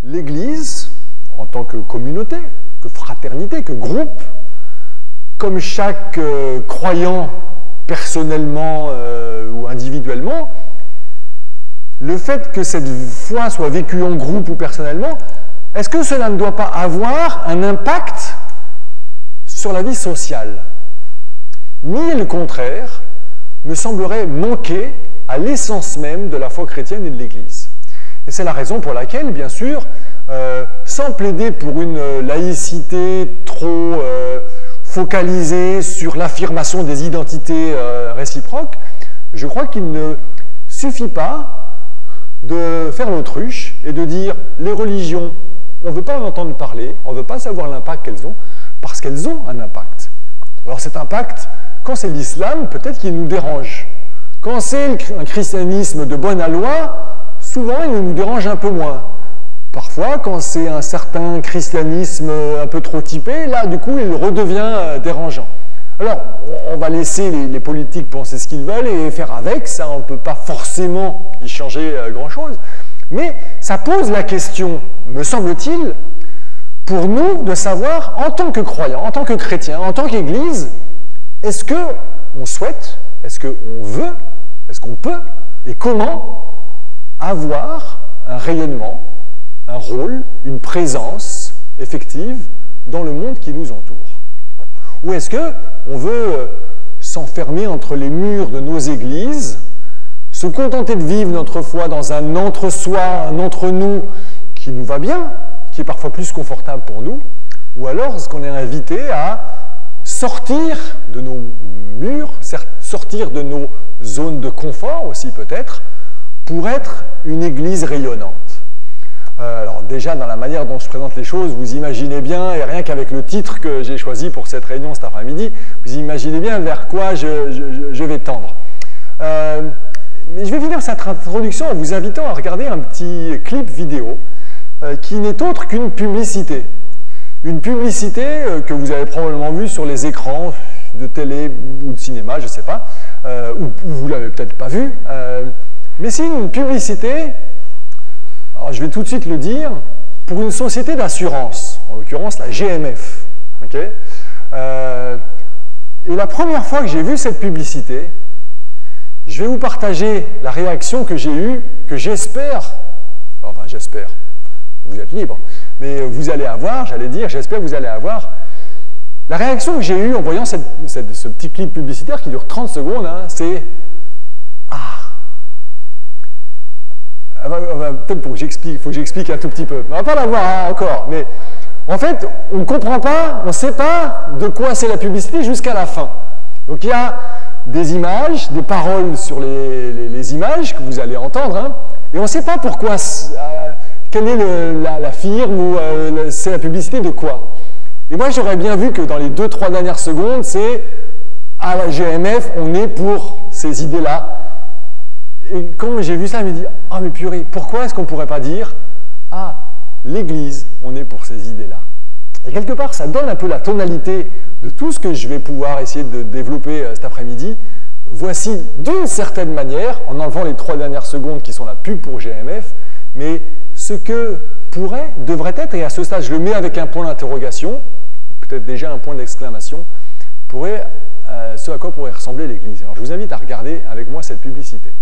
l'Église, en tant que communauté, que fraternité, que groupe, comme chaque croyant personnellement ou individuellement, le fait que cette foi soit vécue en groupe ou personnellement, est-ce que cela ne doit pas avoir un impact sur la vie sociale? Ni le contraire me semblerait manquer à l'essence même de la foi chrétienne et de l'Église. Et c'est la raison pour laquelle, bien sûr, sans plaider pour une laïcité trop focalisée sur l'affirmation des identités réciproques, je crois qu'il ne suffit pas de faire l'autruche et de dire les religions, on ne veut pas en entendre parler, on ne veut pas savoir l'impact qu'elles ont, parce qu'elles ont un impact. Alors cet impact, quand c'est l'islam, peut-être qu'il nous dérange. Quand c'est un christianisme de bonne aloi, souvent il nous dérange un peu moins. Parfois, quand c'est un certain christianisme un peu trop typé, là, du coup, il redevient dérangeant. Alors, on va laisser les politiques penser ce qu'ils veulent et faire avec, ça, on ne peut pas forcément y changer grand-chose. Mais ça pose la question, me semble-t-il, pour nous de savoir, en tant que croyants, en tant que chrétiens, en tant qu'Église, est-ce qu'on souhaite, est-ce qu'on veut, est-ce qu'on peut, et comment avoir un rayonnement, un rôle, une présence effective dans le monde qui nous entoure? Ou est-ce qu'on veut s'enfermer entre les murs de nos églises, se contenter de vivre notre foi dans un entre-soi, un entre-nous qui nous va bien, qui est parfois plus confortable pour nous, ou alors est-ce qu'on est invité à sortir de nos murs, sortir de nos zones de confort aussi peut-être, pour être une église rayonnante? Alors déjà, dans la manière dont je présente les choses, vous imaginez bien, et rien qu'avec le titre que j'ai choisi pour cette réunion cet après-midi, vous imaginez bien vers quoi je vais tendre. Mais je vais finir cette introduction en vous invitant à regarder un petit clip vidéo qui n'est autre qu'une publicité. Une publicité que vous avez probablement vue sur les écrans de télé ou de cinéma, je ne sais pas, ou vous ne l'avez peut-être pas vue, mais c'est une publicité, alors je vais tout de suite le dire, pour une société d'assurance, en l'occurrence la GMF. Okay, et la première fois que j'ai vu cette publicité, je vais vous partager la réaction que j'ai eue, que j'espère, enfin j'espère, vous êtes libre, mais vous allez avoir, j'allais dire, j'espère que vous allez avoir, la réaction que j'ai eue en voyant ce petit clip publicitaire qui dure 30 secondes, hein, c'est « Ah !» Peut-être pour que j'explique, il faut que j'explique un tout petit peu. On ne va pas l'avoir encore, mais en fait, on ne comprend pas, on ne sait pas de quoi c'est la publicité jusqu'à la fin. Donc il y a des images, des paroles sur les images que vous allez entendre, hein, et on ne sait pas pourquoi, quelle est la firme ou c'est la publicité de quoi. Et moi j'aurais bien vu que dans les 2-3 dernières secondes, c'est à la GMF, on est pour ces idées-là. Et quand j'ai vu ça, je me dis, ah mais purée, pourquoi est-ce qu'on ne pourrait pas dire, ah, l'Église, on est pour ces idées-là. Et quelque part, ça donne un peu la tonalité de tout ce que je vais pouvoir essayer de développer cet après-midi. Voici, d'une certaine manière, en enlevant les 3 dernières secondes qui sont la pub pour GMF, mais ce que pourrait, devrait être, et à ce stade, je le mets avec un point d'interrogation, peut-être déjà un point d'exclamation, ce à quoi pourrait ressembler l'Église. Alors je vous invite à regarder avec moi cette publicité.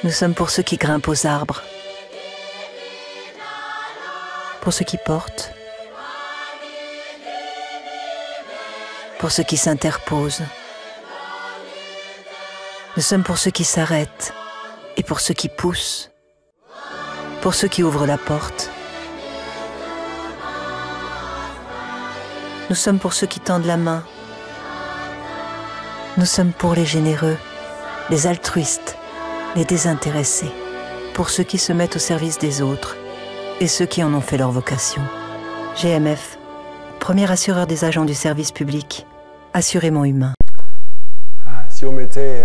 Nous sommes pour ceux qui grimpent aux arbres, pour ceux qui portent, pour ceux qui s'interposent. Nous sommes pour ceux qui s'arrêtent et pour ceux qui poussent, pour ceux qui ouvrent la porte. Nous sommes pour ceux qui tendent la main. Nous sommes pour les généreux, les altruistes, les désintéressés, pour ceux qui se mettent au service des autres et ceux qui en ont fait leur vocation. GMF, premier assureur des agents du service public, assurément humain. Si on mettait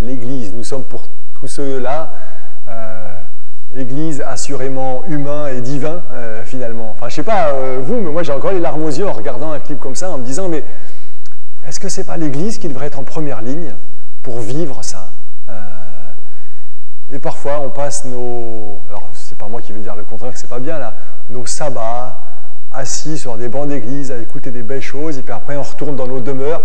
l'Église, nous sommes pour tous ceux-là, Église assurément humain et divin, finalement. Enfin, je sais pas vous, mais moi j'ai encore les larmes aux yeux en regardant un clip comme ça, en me disant, mais est-ce que c'est pas l'Église qui devrait être en première ligne pour vivre ça? Et parfois, on passe nos... Alors, c'est pas moi qui vais dire le contraire, que c'est pas bien, là. Nos sabbats, assis sur des bancs d'église, à écouter des belles choses, et puis après, on retourne dans nos demeures.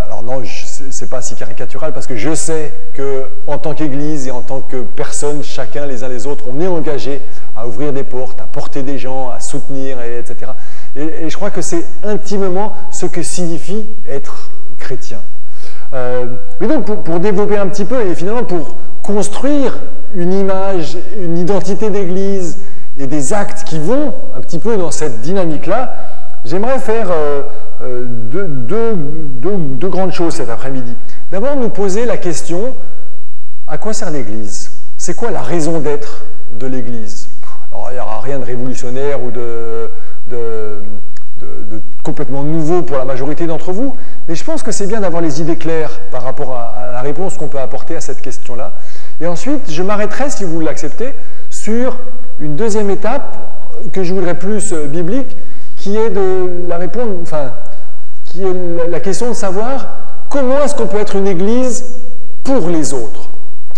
Alors non, c'est pas si caricatural, parce que je sais qu'en tant qu'église et en tant que personne, chacun, les uns les autres, on est engagé à ouvrir des portes, à porter des gens, à soutenir, etc. Et je crois que c'est intimement ce que signifie être chrétien. Mais donc, pour développer un petit peu, et finalement pour construire une image, une identité d'église et des actes qui vont un petit peu dans cette dynamique-là, j'aimerais faire deux grandes choses cet après-midi. D'abord, nous poser la question, à quoi sert l'Église? C'est quoi la raison d'être de l'Église? Alors, il n'y aura rien de révolutionnaire ou de complètement nouveau pour la majorité d'entre vous, mais je pense que c'est bien d'avoir les idées claires par rapport à la réponse qu'on peut apporter à cette question-là. Et ensuite, je m'arrêterai, si vous l'acceptez, sur une deuxième étape que je voudrais plus biblique, qui est qui est la question de savoir comment est-ce qu'on peut être une église pour les autres.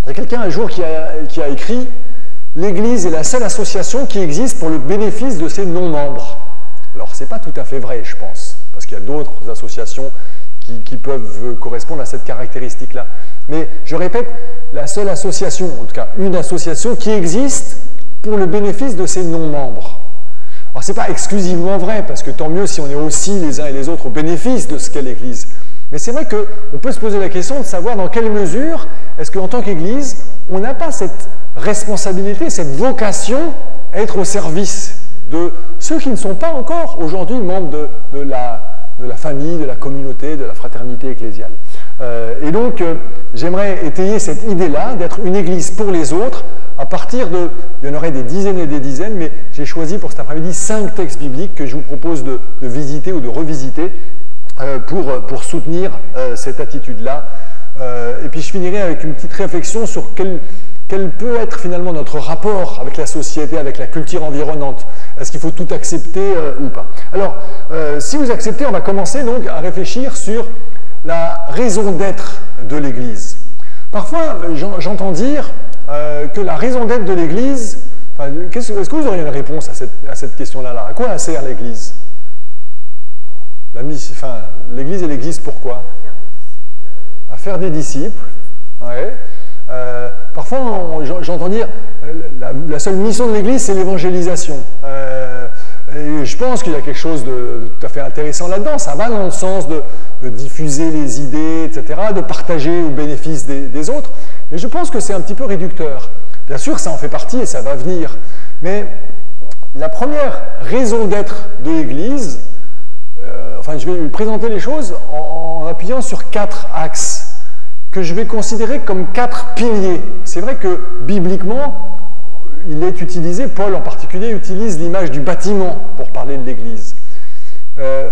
Il y a quelqu'un un jour qui a écrit « L'église est la seule association qui existe pour le bénéfice de ses non-membres ». Alors, ce n'est pas tout à fait vrai, je pense, parce qu'il y a d'autres associations qui peuvent correspondre à cette caractéristique-là. Mais je répète, la seule association, en tout cas une association qui existe pour le bénéfice de ses non-membres. Alors, ce n'est pas exclusivement vrai, parce que tant mieux si on est aussi les uns et les autres au bénéfice de ce qu'est l'Église. Mais c'est vrai qu'on peut se poser la question de savoir dans quelle mesure est-ce qu'en tant qu'Église, on n'a pas cette responsabilité, cette vocation à être au service de ceux qui ne sont pas encore aujourd'hui membres de la famille, de la communauté, de la fraternité ecclésiale. Et donc, j'aimerais étayer cette idée-là d'être une Église pour les autres à partir de, il y en aurait des dizaines et des dizaines, mais j'ai choisi pour cet après-midi 5 textes bibliques que je vous propose de visiter ou de revisiter pour soutenir cette attitude-là. Et puis je finirai avec une petite réflexion sur quel peut être finalement notre rapport avec la société, avec la culture environnante. Est-ce qu'il faut tout accepter ou pas? Alors, si vous acceptez, on va commencer donc à réfléchir sur la raison d'être de l'Église. Parfois, j'entends dire que la raison d'être de l'Église, est-ce que vous auriez une réponse à cette question-là? À quoi sert l'Église? L'Église, elle existe pourquoi? À faire des disciples. Ouais. Parfois, j'entends dire la seule mission de l'Église, c'est l'évangélisation. Et je pense qu'il y a quelque chose de tout à fait intéressant là-dedans. Ça va dans le sens de diffuser les idées, etc., de partager au bénéfice des autres. Mais je pense que c'est un petit peu réducteur. Bien sûr, ça en fait partie et ça va venir. Mais la première raison d'être de l'Église, je vais présenter les choses en appuyant sur 4 axes que je vais considérer comme 4 piliers. C'est vrai que bibliquement, il est utilisé, Paul en particulier utilise l'image du bâtiment pour parler de l'Église.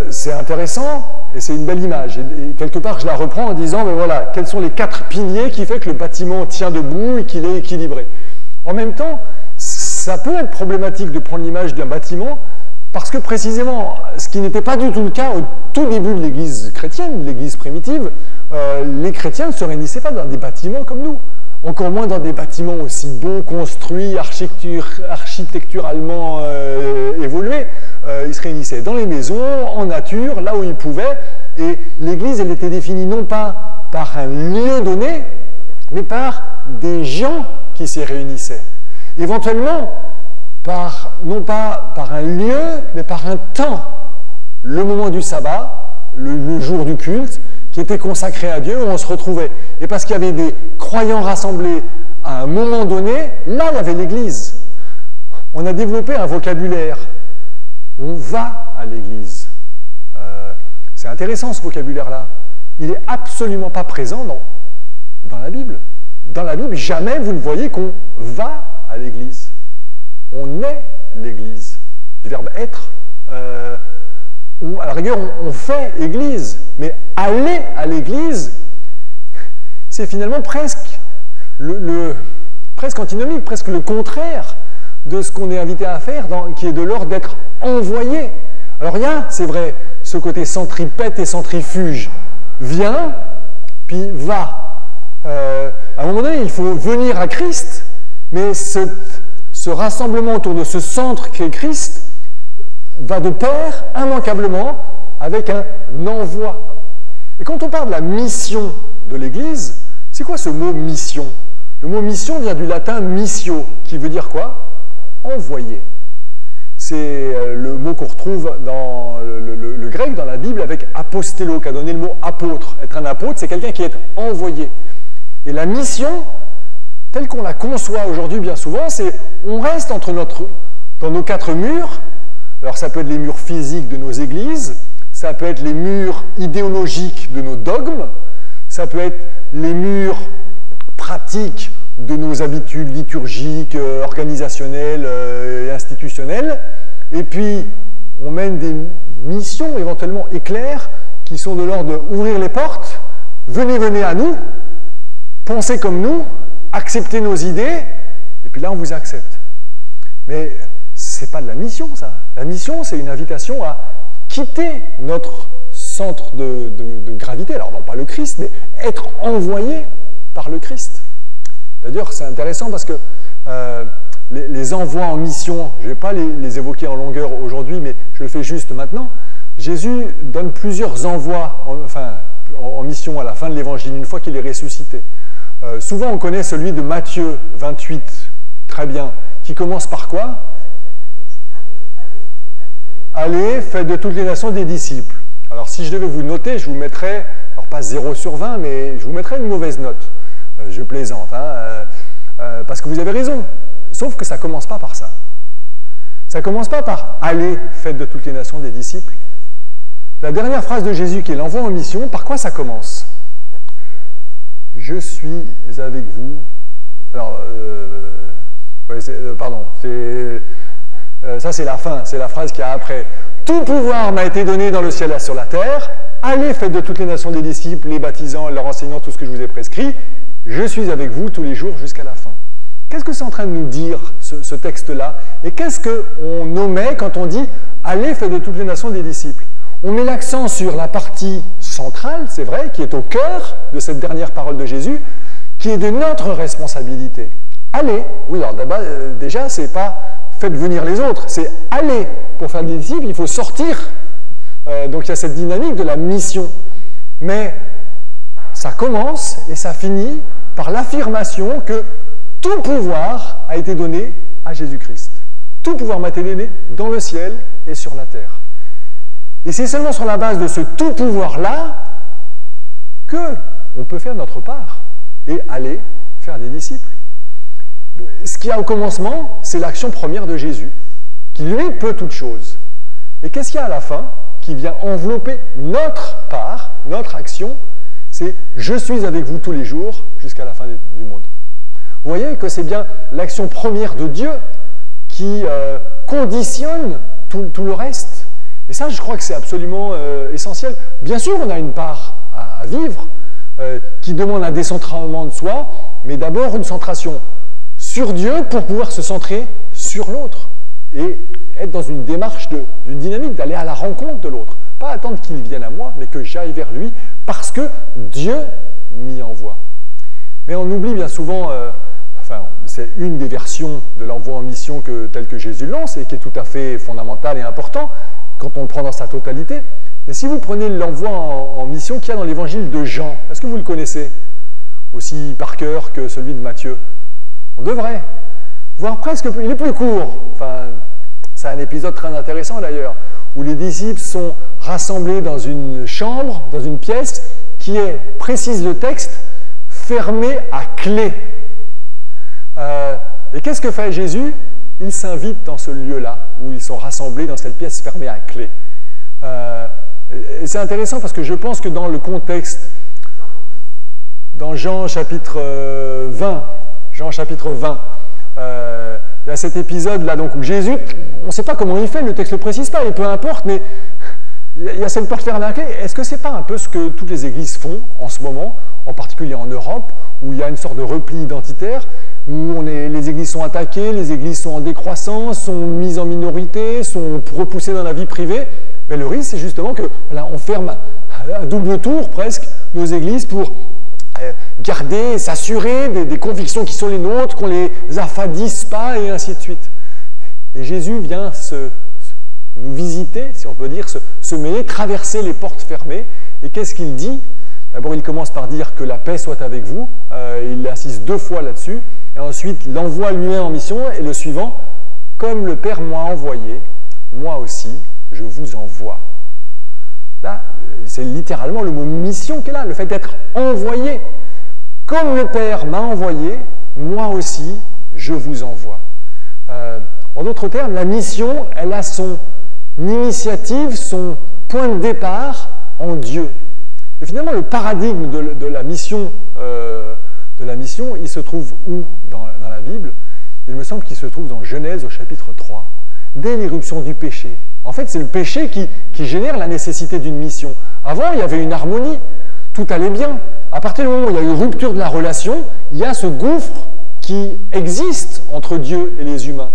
C'est intéressant et c'est une belle image. Et quelque part, je la reprends en disant, mais voilà, quels sont les 4 piliers qui font que le bâtiment tient debout et qu'il est équilibré. En même temps, ça peut être problématique de prendre l'image d'un bâtiment parce que précisément, ce qui n'était pas du tout le cas au tout début de l'Église chrétienne, l'Église primitive, les chrétiens ne se réunissaient pas dans des bâtiments comme nous. Encore moins dans des bâtiments aussi beaux, construits, architecturalement évolués. Ils se réunissaient dans les maisons, en nature, là où ils pouvaient. Et l'Église, elle était définie non pas par un lieu donné, mais par des gens qui s'y réunissaient. Éventuellement, non pas par un lieu, mais par un temps. Le moment du sabbat, le jour du culte, qui était consacré à Dieu, où on se retrouvait. Et parce qu'il y avait des croyants rassemblés à un moment donné, là, il y avait l'Église. On a développé un vocabulaire. On va à l'Église. C'est intéressant, ce vocabulaire-là. Il n'est absolument pas présent dans la Bible. Dans la Bible, jamais vous ne voyez qu'on va à l'Église. On est l'Église. Du verbe être. À la rigueur, on fait Église, mais aller à l'Église, c'est finalement presque antinomique, presque le contraire de ce qu'on est invité à faire, qui est de l'ordre d'être envoyé. Alors il y a, c'est vrai, ce côté centripète et centrifuge. Viens, puis va. À un moment donné, il faut venir à Christ, Mais ce rassemblement autour de ce centre qu'est Christ va de pair, immanquablement, avec un envoi. Et quand on parle de la mission de l'Église, c'est quoi ce mot mission? Le mot mission vient du latin missio, qui veut dire quoi? Envoyer. C'est le mot qu'on retrouve dans le grec, dans la Bible, avec apostello, qui a donné le mot apôtre. Être un apôtre, c'est quelqu'un qui est envoyé. Et la mission, telle qu'on la conçoit aujourd'hui bien souvent, c'est on reste dans nos quatre murs. Alors ça peut être les murs physiques de nos églises, ça peut être les murs idéologiques de nos dogmes, ça peut être les murs pratiques de nos habitudes liturgiques, organisationnelles et institutionnelles. Et puis, on mène des missions éventuellement éclairs qui sont de l'ordre d'ouvrir les portes, venez à nous, pensez comme nous, acceptez nos idées, et puis là, on vous accepte. Mais c'est pas de la mission, ça. La mission, c'est une invitation à quitter notre centre de gravité, alors non pas le Christ, mais être envoyé par le Christ. D'ailleurs, c'est intéressant parce que les envois en mission, je ne vais pas les évoquer en longueur aujourd'hui, mais je le fais juste maintenant. Jésus donne plusieurs envois en mission à la fin de l'Évangile, une fois qu'il est ressuscité. Souvent, on connaît celui de Matthieu 28, très bien, qui commence par quoi? Allez, faites de toutes les nations des disciples. Alors, si je devais vous noter, je vous mettrais, alors pas 0 sur 20, mais je vous mettrais une mauvaise note. Je plaisante, parce que vous avez raison. Sauf que ça ne commence pas par ça. Ça ne commence pas par « Allez, faites de toutes les nations des disciples ». La dernière phrase de Jésus, qui est l'envoi en mission, par quoi ça commence? « Je suis avec vous ». Alors, ça c'est la fin, c'est la phrase qu'il y a après. « Tout pouvoir m'a été donné dans le ciel et sur la terre. Allez, faites de toutes les nations des disciples, les baptisant, leur enseignant tout ce que je vous ai prescrit. Je suis avec vous tous les jours jusqu'à la fin. » Qu'est-ce que c'est en train de nous dire, ce texte-là? Et qu'est-ce qu'on omet quand on dit « Allez, faites de toutes les nations des disciples » On met l'accent sur la partie centrale, c'est vrai, qui est au cœur de cette dernière parole de Jésus, qui est de notre responsabilité. Allez, oui, alors déjà, c'est pas « faites venir les autres », c'est « aller ». Pour faire des disciples, il faut sortir. Donc il y a cette dynamique de la mission. Mais ça commence et ça finit par l'affirmation que tout pouvoir a été donné à Jésus-Christ. Tout pouvoir m'a été donné dans le ciel et sur la terre. Et c'est seulement sur la base de ce tout pouvoir-là qu'on peut faire notre part et aller faire des disciples. Ce qu'il y a au commencement, c'est l'action première de Jésus, qui lui peut toutes choses. Et qu'est-ce qu'il y a à la fin qui vient envelopper notre part, notre action? C'est « Je suis avec vous tous les jours jusqu'à la fin du monde ». Vous voyez que c'est bien l'action première de Dieu qui conditionne tout le reste. Et ça, je crois que c'est absolument essentiel. Bien sûr, on a une part à vivre qui demande un décentrement de soi, mais d'abord une centration sur Dieu pour pouvoir se centrer sur l'autre et être dans une démarche d'une dynamique, d'aller à la rencontre de l'autre. Pas attendre qu'il vienne à moi, mais que j'aille vers lui parce que Dieu m'y envoie. Mais on oublie bien souvent... c'est une des versions de l'envoi en mission telle que Jésus lance et qui est tout à fait fondamentale et important quand on le prend dans sa totalité. Mais si vous prenez l'envoi en mission qu'il y a dans l'évangile de Jean, est-ce que vous le connaissez aussi par cœur que celui de Matthieu? On devrait, voire presque, il est plus court. C'est un épisode très intéressant d'ailleurs, où les disciples sont rassemblés dans une chambre, dans une pièce qui est, précise le texte, fermée à clé. Et qu'est-ce que fait Jésus? Il s'invite dans ce lieu-là, où ils sont rassemblés dans cette pièce fermée à clé. Et c'est intéressant parce que je pense que dans le contexte, dans Jean chapitre 20, il y a cet épisode-là donc, où Jésus, on ne sait pas comment il fait, le texte ne le précise pas, et peu importe, mais il y a cette porte fermée à clé. Est-ce que ce n'est pas un peu ce que toutes les églises font en ce moment, en particulier en Europe, où il y a une sorte de repli identitaire, où les églises sont attaquées, les églises sont en décroissance, sont mises en minorité, sont repoussées dans la vie privée? Mais le risque, c'est justement que on ferme à double tour presque nos églises pour garder, s'assurer des convictions qui sont les nôtres, qu'on ne les affadisse pas, et ainsi de suite. Et Jésus vient nous visiter, si on peut dire, se mêler, traverser les portes fermées. Et qu'est-ce qu'il dit? D'abord, il commence par dire que la paix soit avec vous. Il insiste 2 fois là-dessus. Et ensuite, l'envoie lui-même en mission. Et le suivant, comme le Père m'a envoyé, moi aussi, je vous envoie. Là, c'est littéralement le mot mission qui est là, le fait d'être envoyé. Comme le Père m'a envoyé, moi aussi, je vous envoie. En d'autres termes, la mission, elle a son initiative, son point de départ en Dieu. Et finalement, le paradigme de la mission, il se trouve où dans la Bible? Il me semble qu'il se trouve dans Genèse au chapitre 3, dès l'irruption du péché. En fait, c'est le péché qui génère la nécessité d'une mission. Avant, il y avait une harmonie, tout allait bien. À partir du moment où il y a eu rupture de la relation, il y a ce gouffre qui existe entre Dieu et les humains.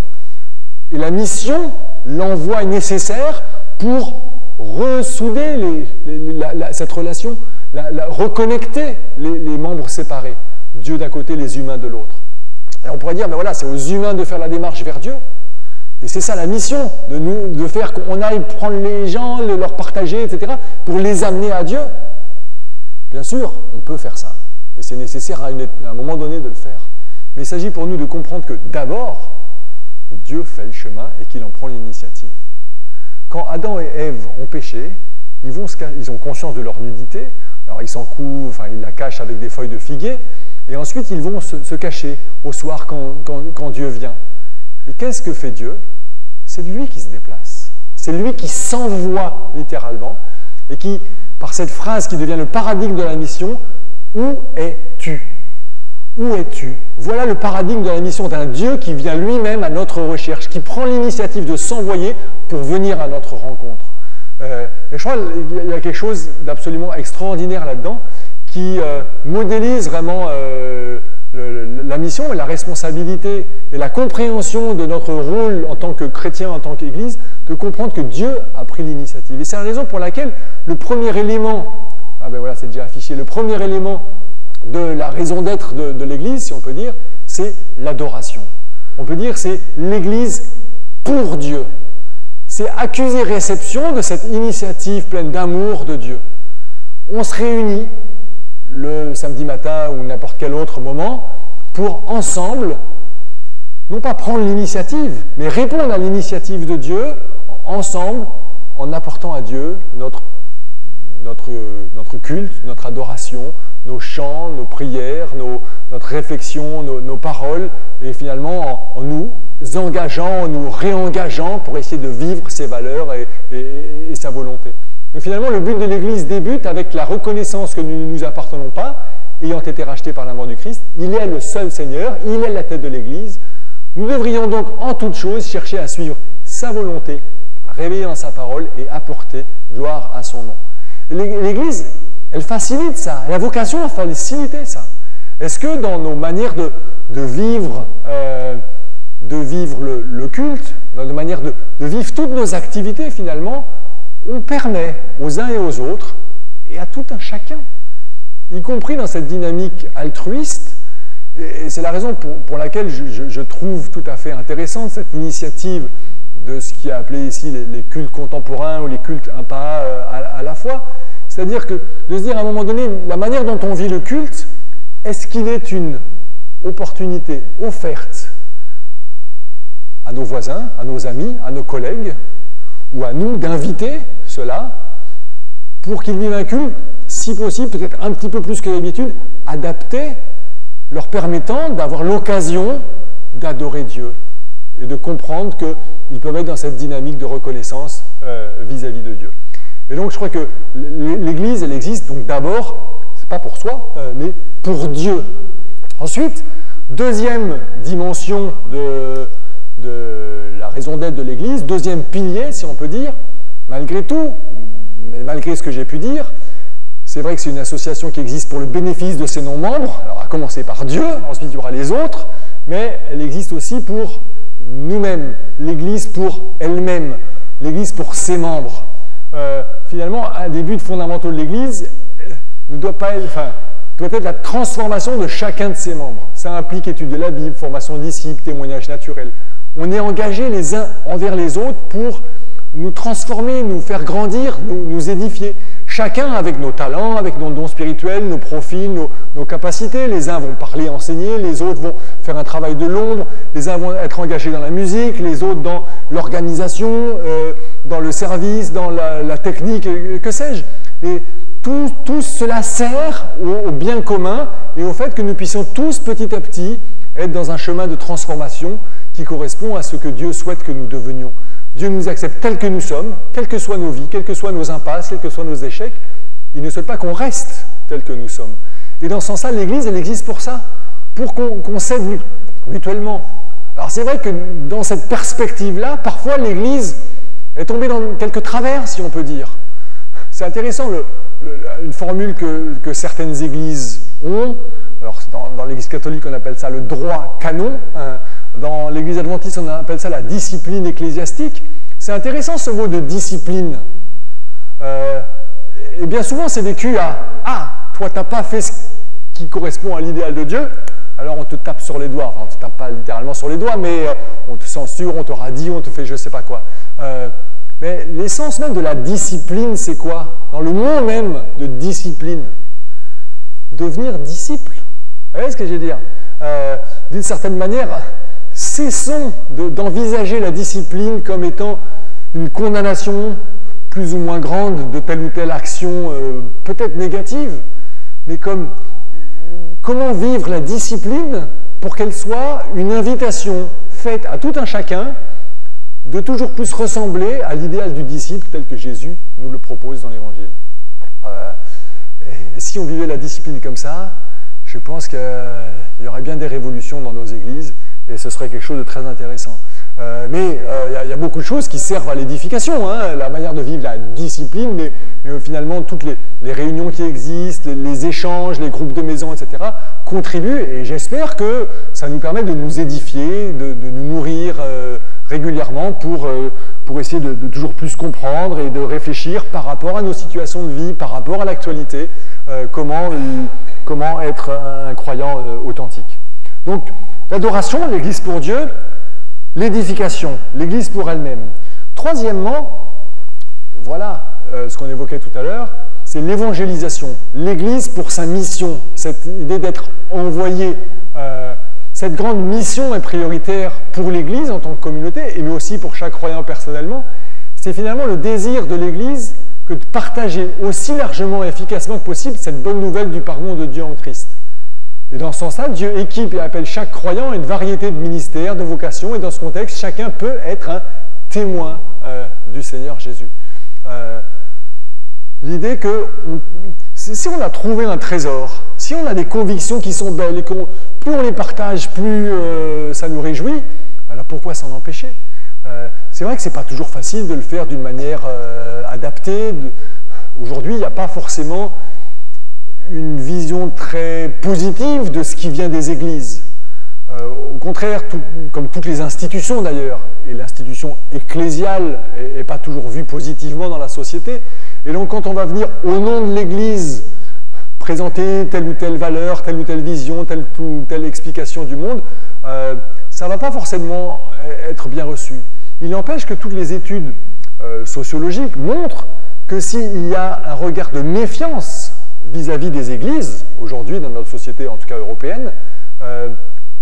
Et la mission, l'envoi est nécessaire pour ressouder cette relation, reconnecter les membres séparés, Dieu d'un côté, les humains de l'autre. Et on pourrait dire, mais voilà, c'est aux humains de faire la démarche vers Dieu. Et c'est ça la mission, de faire qu'on aille prendre les gens, leur partager, etc., pour les amener à Dieu. Bien sûr, on peut faire ça. Et c'est nécessaire à un moment donné de le faire. Mais il s'agit pour nous de comprendre que d'abord, Dieu fait le chemin et qu'il en prend l'initiative. Quand Adam et Ève ont péché, ils ont conscience de leur nudité, alors ils s'en couvrent, enfin ils la cachent avec des feuilles de figuier, et ensuite ils vont se cacher au soir quand Dieu vient. Et qu'est-ce que fait Dieu? C'est lui qui se déplace. C'est lui qui s'envoie littéralement, et qui, par cette phrase qui devient le paradigme de la mission, « Où es-tu » ? Où es-tu? Voilà le paradigme de la mission d'un Dieu qui vient lui-même à notre recherche, qui prend l'initiative de s'envoyer pour venir à notre rencontre. Et je crois qu'il y a quelque chose d'absolument extraordinaire là-dedans qui modélise vraiment la mission et la responsabilité et la compréhension de notre rôle en tant que chrétien, en tant qu'Église, de comprendre que Dieu a pris l'initiative. Et c'est la raison pour laquelle le premier élément, voilà, c'est déjà affiché, le premier élément de la raison d'être de l'Église, si on peut dire, c'est l'adoration. On peut dire c'est l'Église pour Dieu. C'est accuser-réception de cette initiative pleine d'amour de Dieu. On se réunit le samedi matin ou n'importe quel autre moment pour ensemble, non pas prendre l'initiative, mais répondre à l'initiative de Dieu ensemble en apportant à Dieu notre culte, notre adoration, nos chants, nos prières, notre réflexion, nos paroles, et finalement en nous engageant, en nous réengageant pour essayer de vivre ses valeurs et sa volonté. Donc finalement, le but de l'Église débute avec la reconnaissance que nous ne nous appartenons pas, ayant été rachetés par la mort du Christ. Il est le seul Seigneur, il est la tête de l'Église. Nous devrions donc en toute chose chercher à suivre sa volonté, réveiller dans sa parole et apporter gloire à son nom. L'Église, elle facilite ça, elle a vocation à faciliter ça. Est-ce que dans nos manières de vivre le culte, dans nos manières de vivre toutes nos activités finalement, on permet aux uns et aux autres, et à tout un chacun, y compris dans cette dynamique altruiste, et c'est la raison pour laquelle je trouve tout à fait intéressante cette initiative de ce qui est appelé ici les cultes contemporains ou les cultes un pas à la fois. C'est-à-dire que de se dire à un moment donné, la manière dont on vit le culte, est-ce qu'il est une opportunité offerte à nos voisins, à nos amis, à nos collègues, ou à nous d'inviter ceux-là pour qu'ils vivent un culte, si possible, peut-être un petit peu plus que d'habitude, adapté, leur permettant d'avoir l'occasion d'adorer Dieu et de comprendre qu'ils peuvent être dans cette dynamique de reconnaissance vis-à-vis de Dieu. Et donc je crois que l'Église, elle existe donc d'abord, c'est pas pour soi, mais pour Dieu. Ensuite, deuxième dimension de la raison d'être de l'Église, deuxième pilier, si on peut dire, malgré tout, mais malgré ce que j'ai pu dire, c'est vrai que c'est une association qui existe pour le bénéfice de ses non-membres, alors à commencer par Dieu, ensuite il y aura les autres, mais elle existe aussi pour nous-mêmes, l'Église pour elle-même, l'Église pour ses membres. Finalement, un des buts fondamentaux de l'Église ne doit pas être, doit être la transformation de chacun de ses membres. Ça implique étude de la Bible, formation de disciples, témoignage naturel. On est engagés les uns envers les autres pour nous transformer, nous faire grandir, nous édifier. Chacun avec nos talents, avec nos dons spirituels, nos profils, nos capacités. Les uns vont parler, enseigner, les autres vont faire un travail de l'ombre, les uns vont être engagés dans la musique, les autres dans l'organisation, dans le service, dans la technique, que sais-je. Et tout cela sert au bien commun et au fait que nous puissions tous petit à petit être dans un chemin de transformation qui correspond à ce que Dieu souhaite que nous devenions. Dieu nous accepte tels que nous sommes, quelles que soient nos vies, quelles que soient nos impasses, quels que soient nos échecs. Il ne souhaite pas qu'on reste tels que nous sommes. Et dans ce sens-là, l'Église, elle existe pour ça, pour qu'on s'aide mutuellement. Alors c'est vrai que dans cette perspective-là, parfois l'Église est tombée dans quelques travers, si on peut dire. C'est intéressant, une formule que certaines églises ont. Alors dans l'Église catholique, on appelle ça le droit canon. Dans l'Église adventiste, on appelle ça la discipline ecclésiastique. C'est intéressant ce mot de discipline. Et bien souvent, c'est vécu à « Ah, toi, tu n'as pas fait ce qui correspond à l'idéal de Dieu, alors on te tape sur les doigts. » Enfin, on ne te tape pas littéralement sur les doigts, mais on te censure, on te radie, on te fait je ne sais pas quoi. Mais l'essence même de la discipline, c'est quoi? Dans le mot même de discipline, devenir disciple. Vous voyez ce que je veux dire? D'une certaine manière, cessons d'envisager la discipline comme étant une condamnation plus ou moins grande de telle ou telle action, peut-être négative, mais comme comment vivre la discipline pour qu'elle soit une invitation faite à tout un chacun de toujours plus ressembler à l'idéal du disciple tel que Jésus nous le propose dans l'Évangile. Et si on vivait la discipline comme ça, je pense qu'il y aurait bien des révolutions dans nos églises et ce serait quelque chose de très intéressant. Mais il y a beaucoup de choses qui servent à l'édification, hein, la manière de vivre la discipline, mais finalement toutes les réunions qui existent, les échanges, les groupes de maison, etc., contribuent et j'espère que ça nous permet de nous édifier, de nous nourrir régulièrement pour essayer de toujours plus comprendre et de réfléchir par rapport à nos situations de vie, par rapport à l'actualité, comment être un croyant authentique. Donc, l'adoration, l'Église pour Dieu, l'édification, l'Église pour elle-même. Troisièmement, voilà ce qu'on évoquait tout à l'heure, c'est l'évangélisation, l'Église pour sa mission, cette idée d'être envoyée. Cette grande mission est prioritaire pour l'Église en tant que communauté, mais aussi pour chaque croyant personnellement. C'est finalement le désir de l'Église que de partager aussi largement et efficacement que possible cette bonne nouvelle du pardon de Dieu en Christ. Et dans ce sens-là, Dieu équipe et appelle chaque croyant à une variété de ministères, de vocations, et dans ce contexte, chacun peut être un témoin du Seigneur Jésus. L'idée que si on a trouvé un trésor, si on a des convictions qui sont belles, et plus on les partage, plus ça nous réjouit, alors pourquoi s'en empêcher? C'est vrai que ce n'est pas toujours facile de le faire d'une manière adaptée. Aujourd'hui, il n'y a pas forcément une vision très positive de ce qui vient des églises. Au contraire, comme toutes les institutions d'ailleurs, et l'institution ecclésiale n'est pas toujours vue positivement dans la société. Et donc quand on va venir au nom de l'Église présenter telle ou telle valeur, telle ou telle vision, telle ou telle explication du monde, ça ne va pas forcément être bien reçu. Il n'empêche que toutes les études sociologiques montrent que s'il y a un regard de méfiance vis-à-vis des églises, aujourd'hui dans notre société, en tout cas européenne,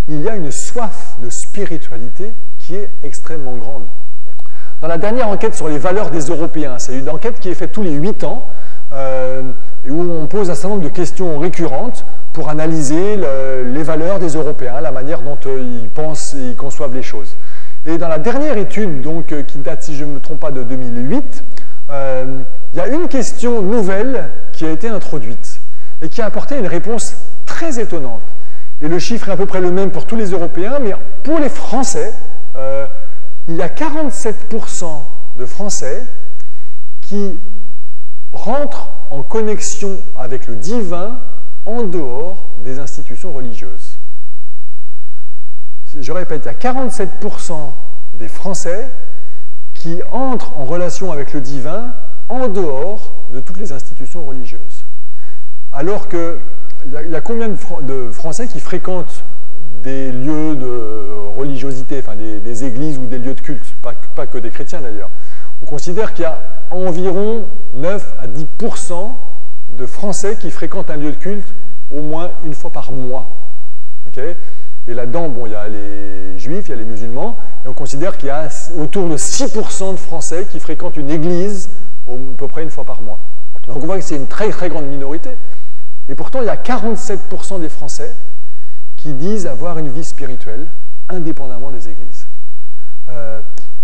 il y a une soif de spiritualité qui est extrêmement grande. Dans la dernière enquête sur les valeurs des Européens, c'est une enquête qui est faite tous les 8 ans, où on pose un certain nombre de questions récurrentes pour analyser les valeurs des Européens, la manière dont ils pensent et ils conçoivent les choses. Et dans la dernière étude, donc, qui date, si je ne me trompe pas, de 2008, il y a une question nouvelle qui a été introduite et qui a apporté une réponse très étonnante. Et le chiffre est à peu près le même pour tous les Européens, mais pour les Français, il y a 47% de Français qui rentrent en connexion avec le divin en dehors des institutions religieuses. Je répète, il y a 47% des Français qui entrent en relation avec le divin en dehors de toutes les institutions religieuses. Alors que il y a combien de Français qui fréquentent des lieux de religiosité, enfin des églises ou des lieux de culte, pas que des chrétiens d'ailleurs. On considère qu'il y a environ 9 à 10% de Français qui fréquentent un lieu de culte au moins une fois par mois. Okay, et là-dedans, bon, il y a les juifs, il y a les musulmans, et on considère qu'il y a autour de 6% de Français qui fréquentent une église à peu près une fois par mois. Donc on voit que c'est une très très grande minorité. Et pourtant, il y a 47% des Français qui disent avoir une vie spirituelle indépendamment des églises.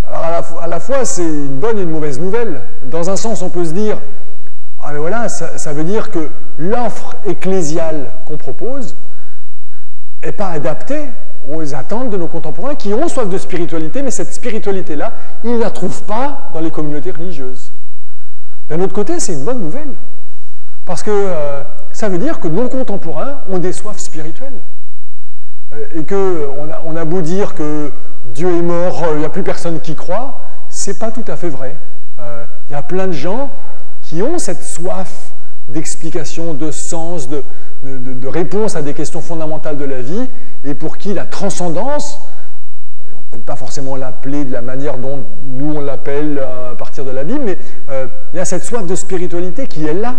Alors à la fois, c'est une bonne et une mauvaise nouvelle. Dans un sens, on peut se dire, ah mais voilà, ça veut dire que l'offre ecclésiale qu'on propose n'est pas adaptée aux attentes de nos contemporains qui ont soif de spiritualité, mais cette spiritualité-là, ils ne la trouvent pas dans les communautés religieuses. D'un autre côté, c'est une bonne nouvelle, parce que ça veut dire que nos contemporains ont des soifs spirituelles. Et qu'on a beau dire que Dieu est mort, il n'y a plus personne qui croit, c'est pas tout à fait vrai. Il y a plein de gens qui ont cette soif d'explication, de sens, de réponse à des questions fondamentales de la vie, et pour qui la transcendance, on ne peut pas forcément l'appeler de la manière dont nous on l'appelle à partir de la Bible, mais il y a cette soif de spiritualité qui est là.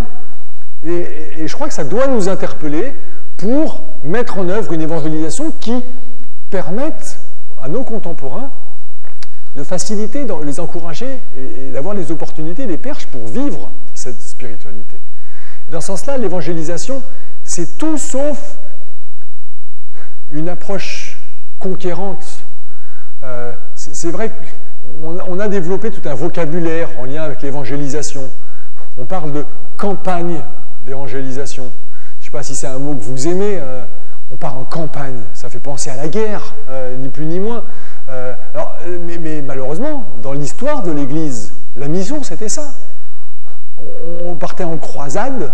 Et je crois que ça doit nous interpeller pour mettre en œuvre une évangélisation qui permette à nos contemporains de faciliter, de les encourager et d'avoir les opportunités, les perches pour vivre cette spiritualité. Et dans ce sens-là, l'évangélisation, c'est tout sauf une approche conquérante. C'est vrai qu'on a développé tout un vocabulaire en lien avec l'évangélisation. On parle de campagne d'évangélisation. Je ne sais pas si c'est un mot que vous aimez, on part en campagne, ça fait penser à la guerre, ni plus ni moins. Mais malheureusement, dans l'histoire de l'Église, la mission c'était ça. On partait en croisade,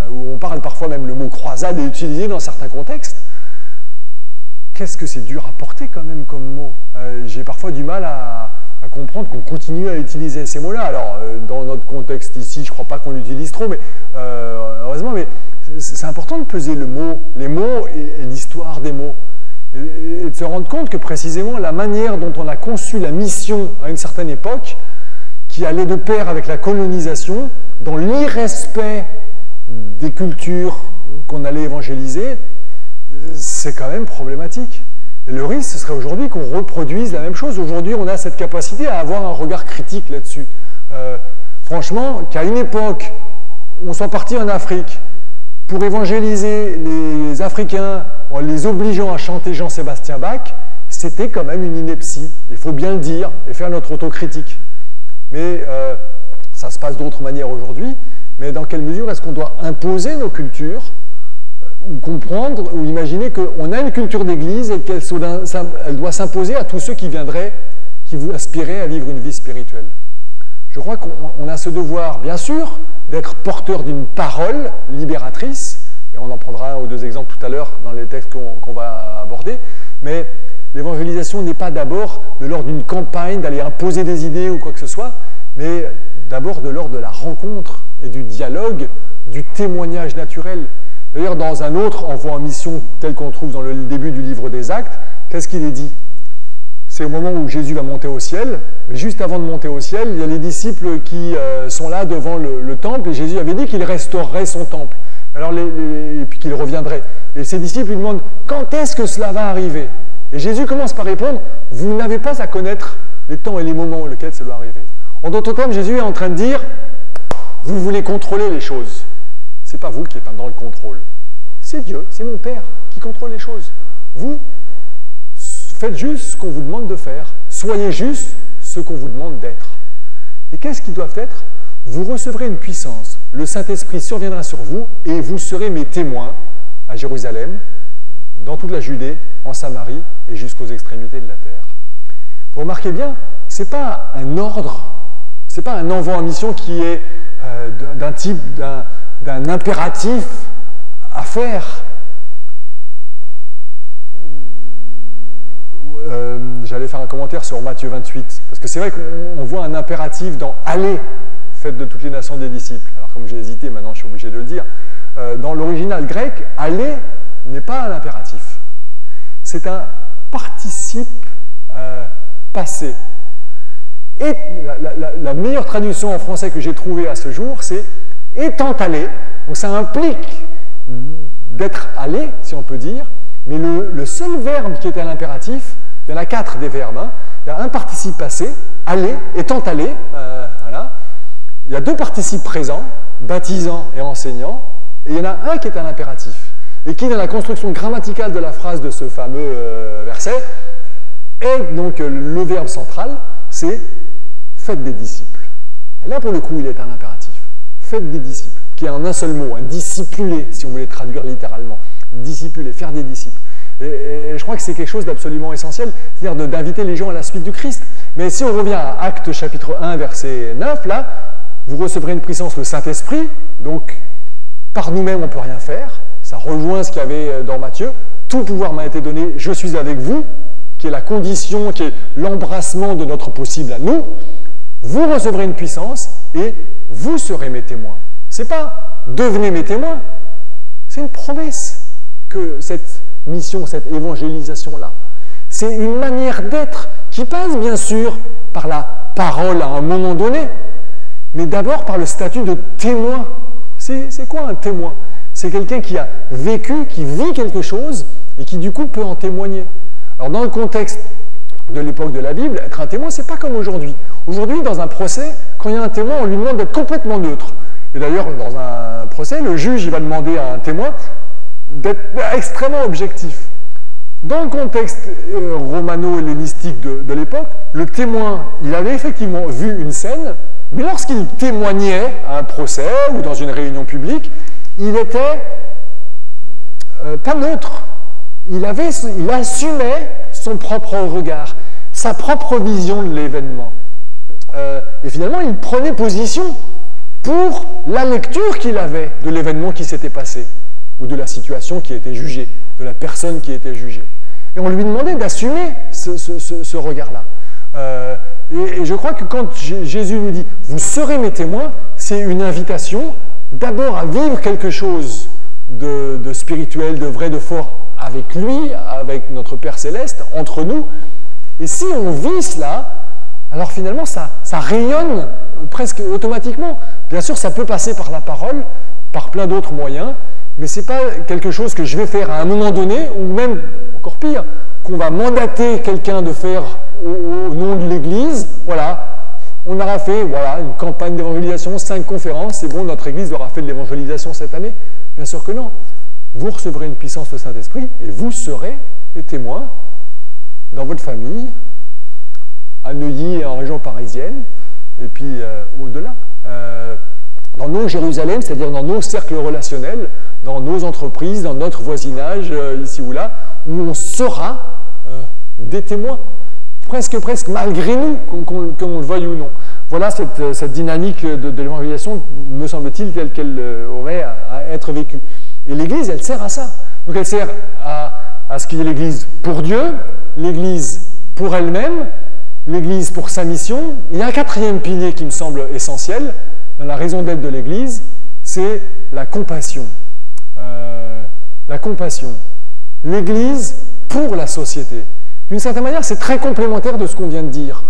où on parle parfois même le mot croisade est utilisé dans certains contextes. Qu'est-ce que c'est dur à porter quand même comme mot. J'ai parfois du mal à comprendre qu'on continue à utiliser ces mots-là. Alors, dans notre contexte ici, je ne crois pas qu'on l'utilise trop, mais heureusement, mais c'est important de peser les mots et l'histoire des mots. Et de se rendre compte que précisément la manière dont on a conçu la mission à une certaine époque, qui allait de pair avec la colonisation, dans l'irrespect des cultures qu'on allait évangéliser, c'est quand même problématique. Et le risque, ce serait aujourd'hui qu'on reproduise la même chose. Aujourd'hui, on a cette capacité à avoir un regard critique là-dessus. Franchement, qu'à une époque, on soit parti en Afrique pour évangéliser les Africains en les obligeant à chanter Jean-Sébastien Bach, c'était quand même une ineptie. Il faut bien le dire et faire notre autocritique. Mais ça se passe d'autres manières aujourd'hui. Mais dans quelle mesure est-ce qu'on doit imposer nos cultures ou comprendre ou imaginer qu'on a une culture d'église et qu'elle doit s'imposer à tous ceux qui viendraient, qui vous aspiraient à vivre une vie spirituelle. Je crois qu'on a ce devoir, bien sûr, d'être porteur d'une parole libératrice, et on en prendra un ou deux exemples tout à l'heure dans les textes qu'on va aborder, mais l'évangélisation n'est pas d'abord de l'ordre d'une campagne, d'aller imposer des idées ou quoi que ce soit, mais d'abord de l'ordre de la rencontre et du dialogue, du témoignage naturel. D'ailleurs, dans un autre envoi en mission tel qu'on trouve dans le début du livre des Actes, qu'est-ce qu'il est dit? C'est au moment où Jésus va monter au ciel, mais juste avant de monter au ciel, il y a les disciples qui sont là devant le temple, et Jésus avait dit qu'il restaurerait son temple, et puis qu'il reviendrait. Et ses disciples lui demandent « Quand est-ce que cela va arriver ?» Et Jésus commence par répondre « Vous n'avez pas à connaître les temps et les moments auxquels ça doit arriver. » En d'autres termes, Jésus est en train de dire « Vous voulez contrôler les choses. Ce n'est pas vous qui êtes dans le contrôle. C'est Dieu, c'est mon Père qui contrôle les choses. Vous, faites juste ce qu'on vous demande de faire. Soyez juste ce qu'on vous demande d'être. Et qu'est-ce qu'ils doivent être? Vous recevrez une puissance. Le Saint-Esprit surviendra sur vous et vous serez mes témoins à Jérusalem, dans toute la Judée, en Samarie et jusqu'aux extrémités de la terre. Vous remarquez bien, ce n'est pas un ordre, ce n'est pas un envoi en mission qui est d'un type, d'un impératif à faire. J'allais faire un commentaire sur Matthieu 28, parce que c'est vrai qu'on voit un impératif dans « Allez, faites de toutes les nations des disciples ». Alors comme j'ai hésité, maintenant je suis obligé de le dire. Dans l'original grec, aller n'est pas un impératif. C'est un participe passé. Et la meilleure traduction en français que j'ai trouvée à ce jour, c'est « étant allé ». Donc ça implique d'être allé, si on peut dire, mais le seul verbe qui est à l'impératif, il y en a 4 des verbes, hein. Il y a un participe passé, aller, étant allé, voilà. Il y a 2 participes présents, baptisant et enseignant, et il y en a un qui est à l'impératif, et qui, dans la construction grammaticale de la phrase de ce fameux verset, est donc le verbe central, c'est « faites des disciples ». Et là, pour le coup, il est à l'impératif. « Faites des disciples », qui est en un seul mot, un discipuler, si on voulait traduire littéralement. Discipuler, faire des disciples. Et je crois que c'est quelque chose d'absolument essentiel, c'est-à-dire d'inviter les gens à la suite du Christ. Mais si on revient à Actes chapitre 1, verset 9, là, vous recevrez une puissance, le Saint-Esprit, donc par nous-mêmes on ne peut rien faire, ça rejoint ce qu'il y avait dans Matthieu, tout pouvoir m'a été donné, je suis avec vous, qui est la condition, qui est l'embrassement de notre possible à nous, vous recevrez une puissance et vous serez mes témoins. C'est pas devenez mes témoins, c'est une promesse que cette mission, cette évangélisation-là. C'est une manière d'être qui passe bien sûr par la parole à un moment donné, mais d'abord par le statut de témoin. C'est quoi un témoin? C'est quelqu'un qui a vécu, qui vit quelque chose et qui du coup peut en témoigner. Alors dans le contexte de l'époque de la Bible, être un témoin, c'est pas comme aujourd'hui. Aujourd'hui, dans un procès, quand il y a un témoin, on lui demande d'être complètement neutre. Et d'ailleurs, dans un procès, le juge il va demander à un témoin d'être extrêmement objectif. Dans le contexte romano-hellénistique de l'époque, le témoin, il avait effectivement vu une scène, mais lorsqu'il témoignait à un procès ou dans une réunion publique, il était pas neutre. Il assumait son propre regard, sa propre vision de l'événement. Et finalement, il prenait position pour la lecture qu'il avait de l'événement qui s'était passé, ou de la situation qui était jugée, de la personne qui était jugée. Et on lui demandait d'assumer ce regard-là. Et je crois que quand Jésus nous dit « vous serez mes témoins », c'est une invitation d'abord à vivre quelque chose de spirituel, de vrai, de fort avec lui, avec notre Père Céleste, entre nous. Et si on vit cela, alors finalement ça rayonne presque automatiquement. Bien sûr, ça peut passer par la parole, par plein d'autres moyens, mais ce n'est pas quelque chose que je vais faire à un moment donné, ou même, encore pire, qu'on va mandater quelqu'un de faire au nom de l'Église. Voilà, on aura fait une campagne d'évangélisation, 5 conférences, c'est bon, notre Église aura fait de l'évangélisation cette année. Bien sûr que non. Vous recevrez une puissance du Saint-Esprit et vous serez les témoins dans votre famille, à Neuilly et en région parisienne, et puis au-delà. Dans nos Jérusalem, c'est-à-dire dans nos cercles relationnels, dans nos entreprises, dans notre voisinage, ici ou là, où on sera des témoins, presque malgré nous, qu'on le veuille ou non. Voilà cette dynamique de l'évangélisation, me semble-t-il, telle qu'elle aurait à être vécue. Et l'Église, elle sert à ça. Donc elle sert à ce qu'il y ait l'Église pour Dieu, l'Église pour elle-même, l'Église pour sa mission. Il y a un 4e pilier qui me semble essentiel dans la raison d'être de l'Église, c'est la compassion. La compassion. L'Église pour la société. D'une certaine manière, c'est très complémentaire de ce qu'on vient de dire.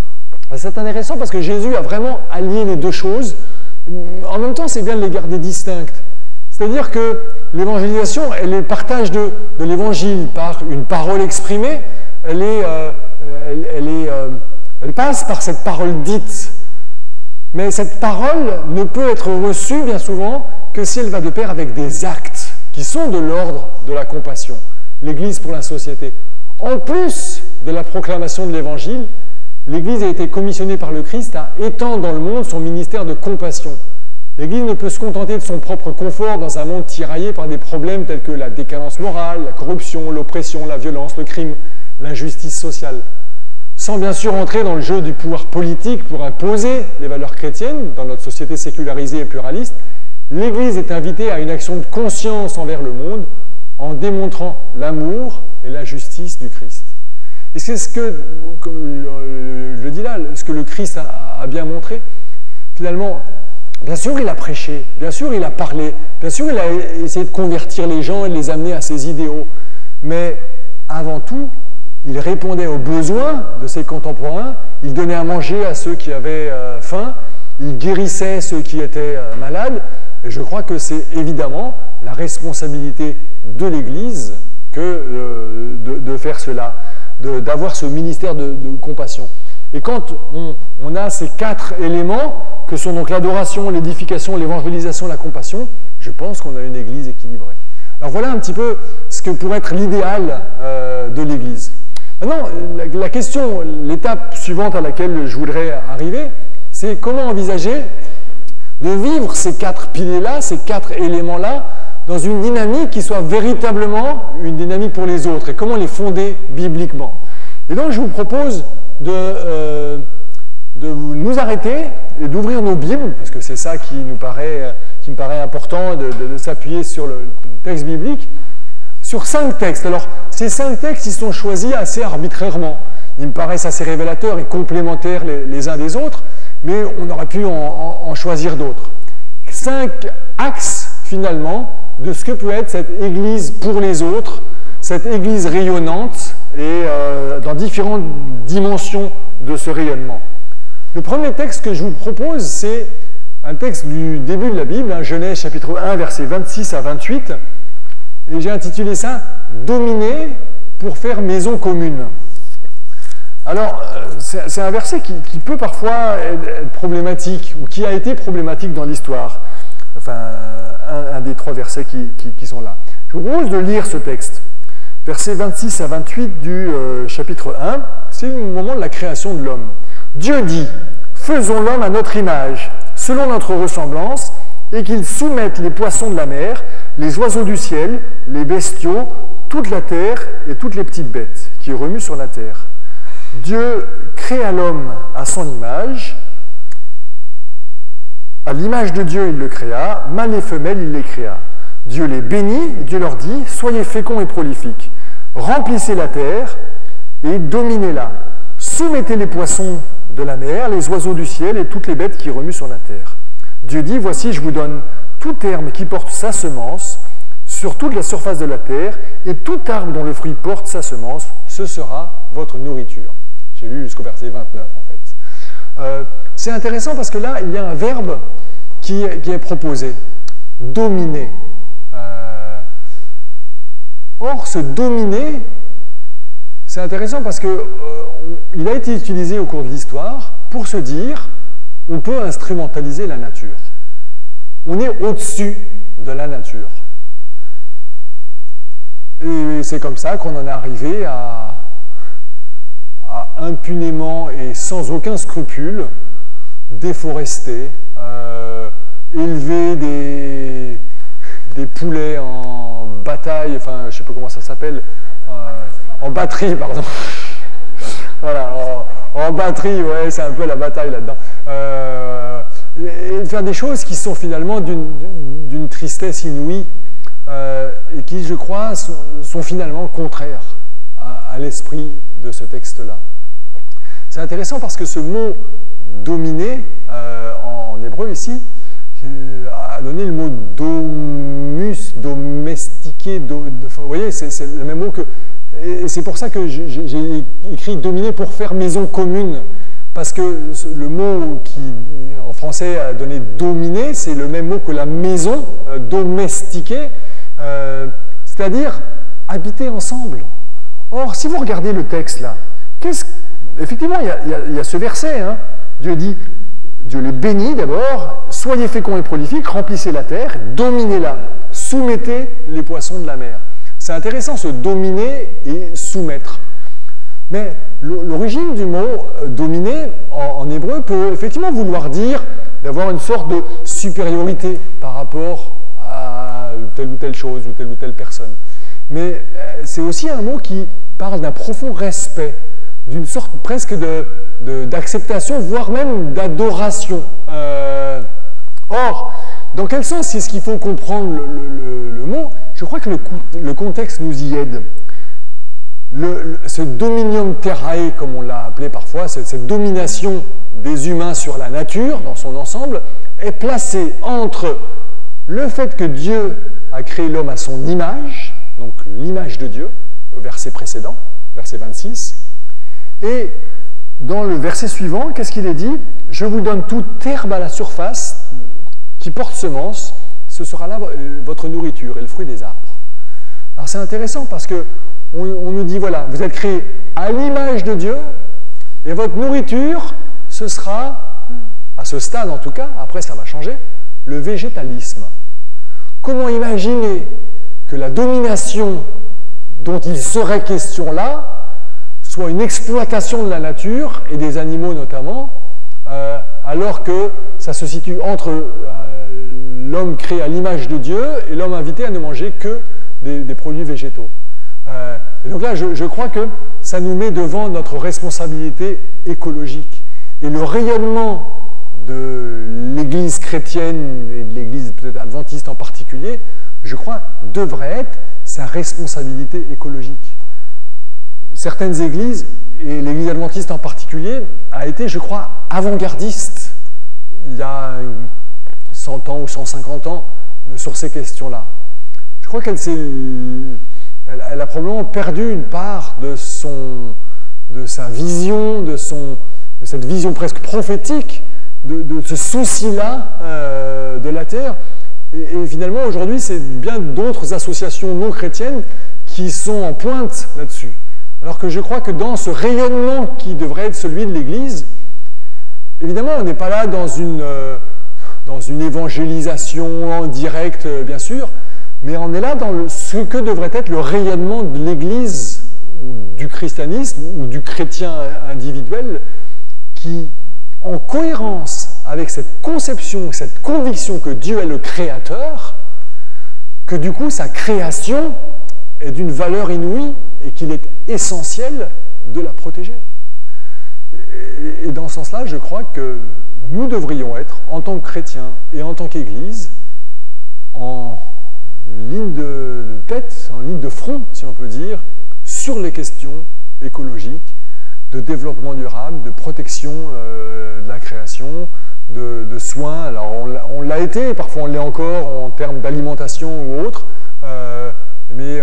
C'est intéressant parce que Jésus a vraiment allié les deux choses. En même temps, c'est bien de les garder distinctes. C'est-à-dire que l'évangélisation, elle est le partage de l'évangile par une parole exprimée, elle passe par cette parole dite. Mais cette parole ne peut être reçue bien souvent que si elle va de pair avec des actes qui sont de l'ordre de la compassion. L'Église pour la société. En plus de la proclamation de l'Évangile, l'Église a été commissionnée par le Christ à étendre dans le monde son ministère de compassion. L'Église ne peut se contenter de son propre confort dans un monde tiraillé par des problèmes tels que la décadence morale, la corruption, l'oppression, la violence, le crime, l'injustice sociale. Sans bien sûr entrer dans le jeu du pouvoir politique pour imposer les valeurs chrétiennes dans notre société sécularisée et pluraliste, l'Église est invitée à une action de conscience envers le monde en démontrant l'amour et la justice du Christ. Et c'est ce que, comme je le dis là, ce que le Christ a bien montré. Finalement, Bien sûr, il a prêché, bien sûr, il a parlé, bien sûr, il a essayé de convertir les gens et de les amener à ses idéaux. Mais avant tout, il répondait aux besoins de ses contemporains, il donnait à manger à ceux qui avaient faim, il guérissait ceux qui étaient malades. Et je crois que c'est évidemment la responsabilité de l'Église de faire cela, d'avoir ce ministère de compassion. Et quand on a ces 4 éléments, que sont donc l'adoration, l'édification, l'évangélisation, la compassion, je pense qu'on a une Église équilibrée. Alors voilà un petit peu ce que pourrait être l'idéal de l'Église. Maintenant, la question, l'étape suivante à laquelle je voudrais arriver, c'est comment envisager de vivre ces 4 piliers-là, ces 4 éléments-là, dans une dynamique qui soit véritablement une dynamique pour les autres, et comment les fonder bibliquement. Et donc je vous propose de nous arrêter et d'ouvrir nos Bibles, parce que c'est ça qui me paraît important, de s'appuyer sur le texte biblique, sur 5 textes. Alors, ces 5 textes, ils sont choisis assez arbitrairement. Ils me paraissent assez révélateurs et complémentaires les uns des autres, mais on aurait pu en choisir d'autres. 5 axes, finalement, de ce que peut être cette Église pour les autres, cette Église rayonnante, et dans différentes dimensions de ce rayonnement. Le premier texte que je vous propose, c'est un texte du début de la Bible, Genèse chapitre 1, versets 26 à 28, et j'ai intitulé ça « Dominer pour faire maison commune ». Alors, c'est un verset qui peut parfois être problématique, ou qui a été problématique dans l'histoire. Enfin, un des 3 versets qui sont là. Je vous propose de lire ce texte. Versets 26 à 28 du chapitre 1, c'est le moment de la création de l'homme. Dieu dit, « Faisons l'homme à notre image, selon notre ressemblance, et qu'il soumette les poissons de la mer, les oiseaux du ciel, les bestiaux, toute la terre et toutes les petites bêtes qui remuent sur la terre. » Dieu créa l'homme à son image. À l'image de Dieu, il le créa, mâle et femelle, il les créa. Dieu les bénit, Dieu leur dit, « Soyez féconds et prolifiques, remplissez la terre et dominez-la. Soumettez les poissons de la mer, les oiseaux du ciel et toutes les bêtes qui remuent sur la terre. » Dieu dit, « Voici, je vous donne tout herbe qui porte sa semence sur toute la surface de la terre, et tout arbre dont le fruit porte sa semence, ce sera votre nourriture. » J'ai lu jusqu'au verset 29, en fait. C'est intéressant parce que là, il y a un verbe qui est proposé. Dominer. Or, ce dominer, c'est intéressant parce qu'il a été utilisé au cours de l'histoire pour se dire on peut instrumentaliser la nature. On est au-dessus de la nature. Et c'est comme ça qu'on en est arrivé à impunément et sans aucun scrupule déforester, élever des poulets en bataille, enfin je ne sais pas comment ça s'appelle, en batterie, pardon. Voilà, en batterie, ouais, c'est un peu la bataille là-dedans. Et faire des choses qui sont finalement d'une tristesse inouïe et qui, je crois, sont finalement contraires à l'esprit de ce texte-là. C'est intéressant parce que ce mot « dominer » en hébreu ici a donné le mot « domus », « domestiquer ». Vous voyez, c'est le même mot que... Et c'est pour ça que j'ai écrit « dominer » pour faire maison commune. Parce que le mot qui, en français, a donné « dominer », c'est le même mot que la maison, « domestiquer », c'est-à-dire habiter ensemble. Or, si vous regardez le texte là, effectivement, il y a ce verset, hein. Dieu dit, Dieu les bénit d'abord, soyez féconds et prolifiques, remplissez la terre, dominez-la, soumettez les poissons de la mer. C'est intéressant, ce dominer et soumettre. Mais l'origine du mot dominer en hébreu peut effectivement vouloir dire d'avoir une sorte de supériorité par rapport à telle ou telle chose ou telle personne. Mais c'est aussi un mot qui parle d'un profond respect, d'une sorte presque d'acceptation, voire même d'adoration. Or, dans quel sens est-ce qu'il faut comprendre le mot? Je crois que le contexte nous y aide. Ce dominium terrae, comme on l'a appelé parfois, cette domination des humains sur la nature dans son ensemble, est placé entre le fait que Dieu a créé l'homme à son image, donc l'image de Dieu, au verset précédent, verset 26, et dans le verset suivant, qu'est-ce qu'il est dit? Je vous donne toute herbe à la surface qui porte semence, ce sera là votre nourriture et le fruit des arbres. Alors c'est intéressant parce que on nous dit, voilà, vous êtes créés à l'image de Dieu et votre nourriture, ce sera, à ce stade en tout cas, après ça va changer, le végétalisme. Comment imaginer que la domination dont il serait question là soit une exploitation de la nature et des animaux notamment, alors que ça se situe entre l'homme créé à l'image de Dieu et l'homme invité à ne manger que des produits végétaux. Et donc là, je crois que ça nous met devant notre responsabilité écologique. Et le rayonnement de l'Église chrétienne et de l'Église peut-être adventiste en particulier, je crois, devrait être sa responsabilité écologique. Certaines églises, et l'Église adventiste en particulier, a été, je crois, avant-gardiste il y a 100 ans ou 150 ans sur ces questions-là. Je crois qu'elle a probablement perdu une part de sa vision, de cette vision presque prophétique, de ce souci-là de la terre. Et finalement, aujourd'hui, c'est bien d'autres associations non chrétiennes qui sont en pointe là-dessus. Alors que je crois que dans ce rayonnement qui devrait être celui de l'Église, évidemment, on n'est pas là dans une évangélisation directe, bien sûr, mais on est là dans ce que devrait être le rayonnement de l'Église, ou du christianisme, ou du chrétien individuel, qui, en cohérence avec cette conception, cette conviction que Dieu est le créateur, que du coup sa création est d'une valeur inouïe et qu'il est essentiel de la protéger. Et dans ce sens-là, je crois que nous devrions être, en tant que chrétiens et en tant qu'Église, en ligne de tête, en ligne de front, si on peut dire, sur les questions écologiques, de développement durable, de protection de la création, de soins. Alors on l'a été, parfois on l'est encore en termes d'alimentation ou autre, mais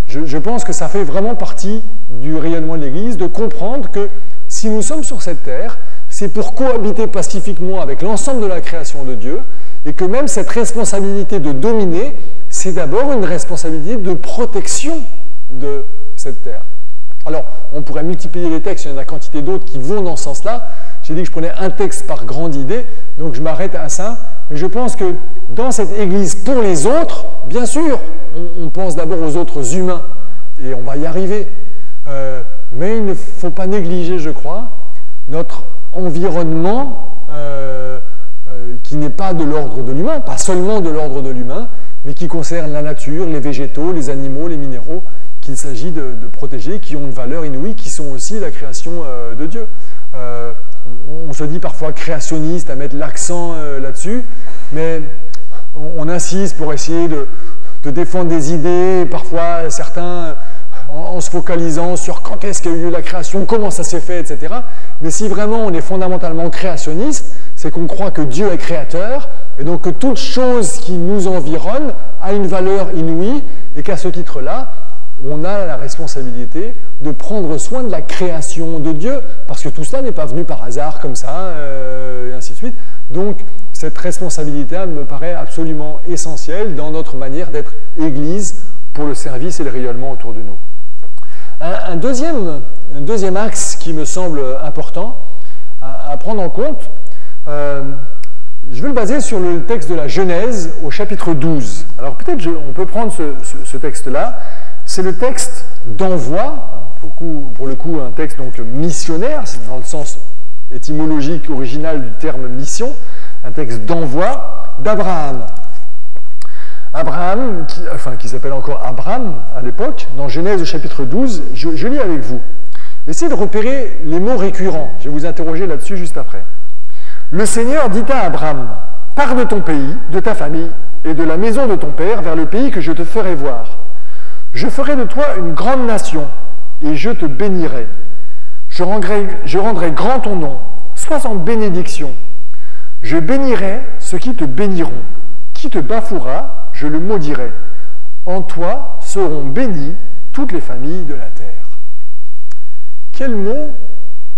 je pense que ça fait vraiment partie du rayonnement de l'Église, de comprendre que si nous sommes sur cette terre, c'est pour cohabiter pacifiquement avec l'ensemble de la création de Dieu, et que même cette responsabilité de dominer, c'est d'abord une responsabilité de protection de cette terre. Alors, on pourrait multiplier les textes, il y en a quantité d'autres qui vont dans ce sens-là. J'ai dit que je prenais un texte par grande idée, donc je m'arrête à ça. Mais je pense que dans cette Église pour les autres, bien sûr, on pense d'abord aux autres humains, et on va y arriver. Mais il ne faut pas négliger, je crois, notre environnement qui n'est pas de l'ordre de l'humain, pas seulement de l'ordre de l'humain, mais qui concerne la nature, les végétaux, les animaux, les minéraux, qu'il s'agit de protéger, qui ont une valeur inouïe, qui sont aussi la création de Dieu. On se dit parfois créationniste à mettre l'accent là-dessus, mais on insiste pour essayer de défendre des idées, parfois certains en se focalisant sur quand est-ce qu'il y a eu la création, comment ça s'est fait, etc. Mais si vraiment on est fondamentalement créationniste, c'est qu'on croit que Dieu est créateur, et donc que toute chose qui nous environne a une valeur inouïe, et qu'à ce titre-là, on a la responsabilité de prendre soin de la création de Dieu, parce que tout cela n'est pas venu par hasard comme ça, et ainsi de suite. Donc, cette responsabilité me paraît absolument essentielle dans notre manière d'être Église pour le service et le rayonnement autour de nous. Un deuxième axe qui me semble important à prendre en compte, je vais le baser sur le texte de la Genèse au chapitre 12. Alors peut-être on peut prendre ce texte-là. C'est le texte d'envoi, pour le coup un texte donc missionnaire, c'est dans le sens étymologique original du terme mission, un texte d'envoi d'Abraham. Abraham, qui s'appelle encore Abram à l'époque, dans Genèse au chapitre 12, je lis avec vous. Essayez de repérer les mots récurrents, je vais vous interroger là-dessus juste après. Le Seigneur dit à Abram, « Pars de ton pays, de ta famille et de la maison de ton père vers le pays que je te ferai voir. Je ferai de toi une grande nation, et je te bénirai. Je rendrai grand ton nom, sois en bénédiction. Je bénirai ceux qui te béniront. Qui te bafouera, je le maudirai. En toi seront bénies toutes les familles de la terre. Quel mot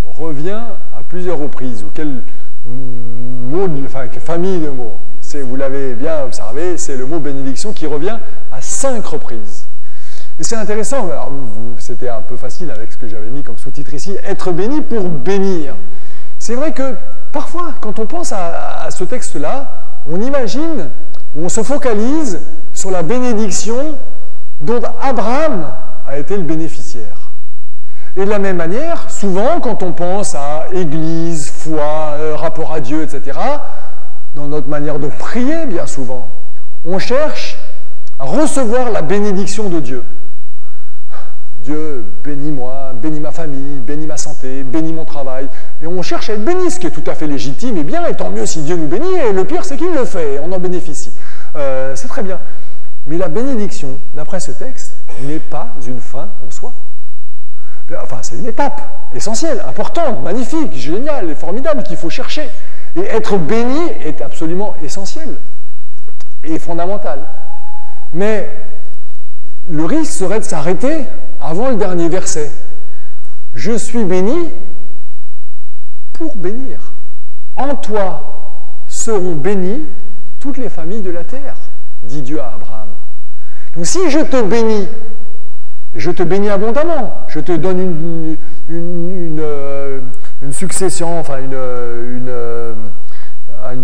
revient à plusieurs reprises, ou quelle famille de mots? Vous l'avez bien observé, c'est le mot bénédiction qui revient à 5 reprises. Et c'est intéressant, c'était un peu facile avec ce que j'avais mis comme sous-titre ici, être béni pour bénir. C'est vrai que parfois, quand on pense à ce texte-là, on imagine, ou on se focalise sur la bénédiction dont Abraham a été le bénéficiaire. Et de la même manière, souvent, quand on pense à Église, foi, rapport à Dieu, etc., dans notre manière de prier, bien souvent, on cherche à recevoir la bénédiction de Dieu. Dieu, bénis-moi, bénis ma famille, bénis ma santé, bénis mon travail. Et on cherche à être béni, ce qui est tout à fait légitime et bien, et tant mieux si Dieu nous bénit, et le pire, c'est qu'il le fait, et on en bénéficie. C'est très bien. Mais la bénédiction, d'après ce texte, n'est pas une fin en soi. Enfin, c'est une étape essentielle, importante, magnifique, géniale et formidable qu'il faut chercher. Et être béni est absolument essentiel et fondamental. Mais le risque serait de s'arrêter avant le dernier verset. Je suis béni pour bénir. En toi seront bénies toutes les familles de la terre, dit Dieu à Abraham. Donc si je te bénis abondamment, je te donne une succession, enfin une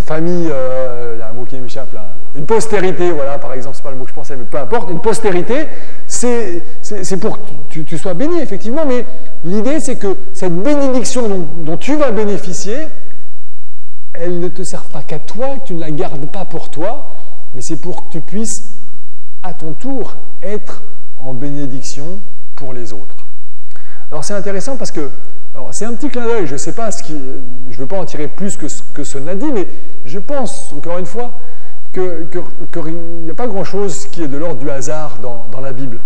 famille, il y a un mot qui m'échappe là, une postérité, voilà, par exemple, c'est pas le mot que je pensais, mais peu importe, une postérité, c'est pour que tu sois béni, effectivement, mais l'idée, c'est que cette bénédiction dont tu vas bénéficier, elle ne te sert pas qu'à toi, que tu ne la gardes pas pour toi, mais c'est pour que tu puisses, à ton tour, être en bénédiction pour les autres. Alors c'est intéressant parce que, c'est un petit clin d'œil, je ne sais pas je ne veux pas en tirer plus que ce n'a dit, mais je pense, encore une fois, qu'il n'y a pas grand-chose qui est de l'ordre du hasard dans la Bible.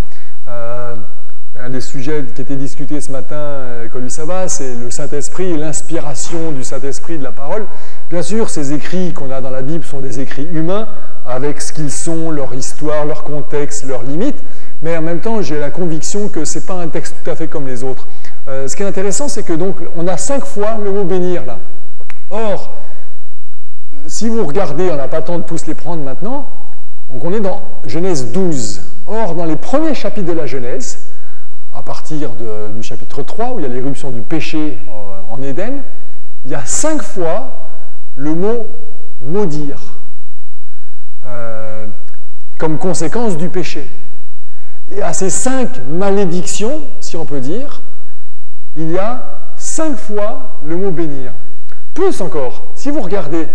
Un des sujets qui était discuté ce matin à l'école du sabbat, c'est le Saint-Esprit et l'inspiration du Saint-Esprit de la parole. Bien sûr, ces écrits qu'on a dans la Bible sont des écrits humains, avec ce qu'ils sont, leur histoire, leur contexte, leurs limites, mais en même temps, j'ai la conviction que ce n'est pas un texte tout à fait comme les autres. Ce qui est intéressant, c'est que donc on a 5 fois le mot bénir là. Or, si vous regardez, on n'a pas le temps de tous les prendre maintenant, donc on est dans Genèse 12. Or, dans les premiers chapitres de la Genèse, à partir du chapitre 3, où il y a l'éruption du péché en Éden, il y a 5 fois le mot maudire, comme conséquence du péché. Et à ces 5 malédictions, si on peut dire, il y a 5 fois le mot bénir. Plus encore, si vous regardez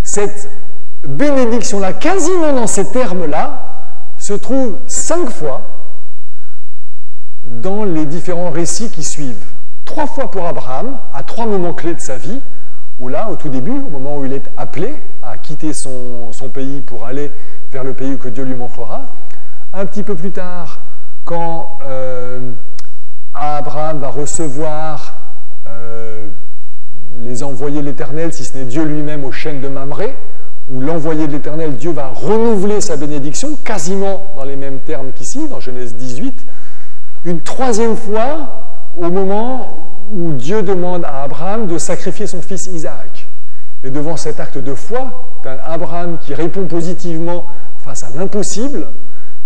cette bénédiction-là, quasiment dans ces termes-là, se trouve 5 fois dans les différents récits qui suivent. 3 fois pour Abraham, à 3 moments clés de sa vie, où là, au tout début, au moment où il est appelé à quitter son pays pour aller vers le pays que Dieu lui montrera. Un petit peu plus tard, quand Abraham va recevoir les envoyés de l'Éternel, si ce n'est Dieu lui-même au chêne de Mamré, où l'envoyé de l'Éternel, Dieu va renouveler sa bénédiction, quasiment dans les mêmes termes qu'ici, dans Genèse 18. Une 3e fois, au moment où Dieu demande à Abraham de sacrifier son fils Isaac. Et devant cet acte de foi, d'un Abraham qui répond positivement face à l'impossible,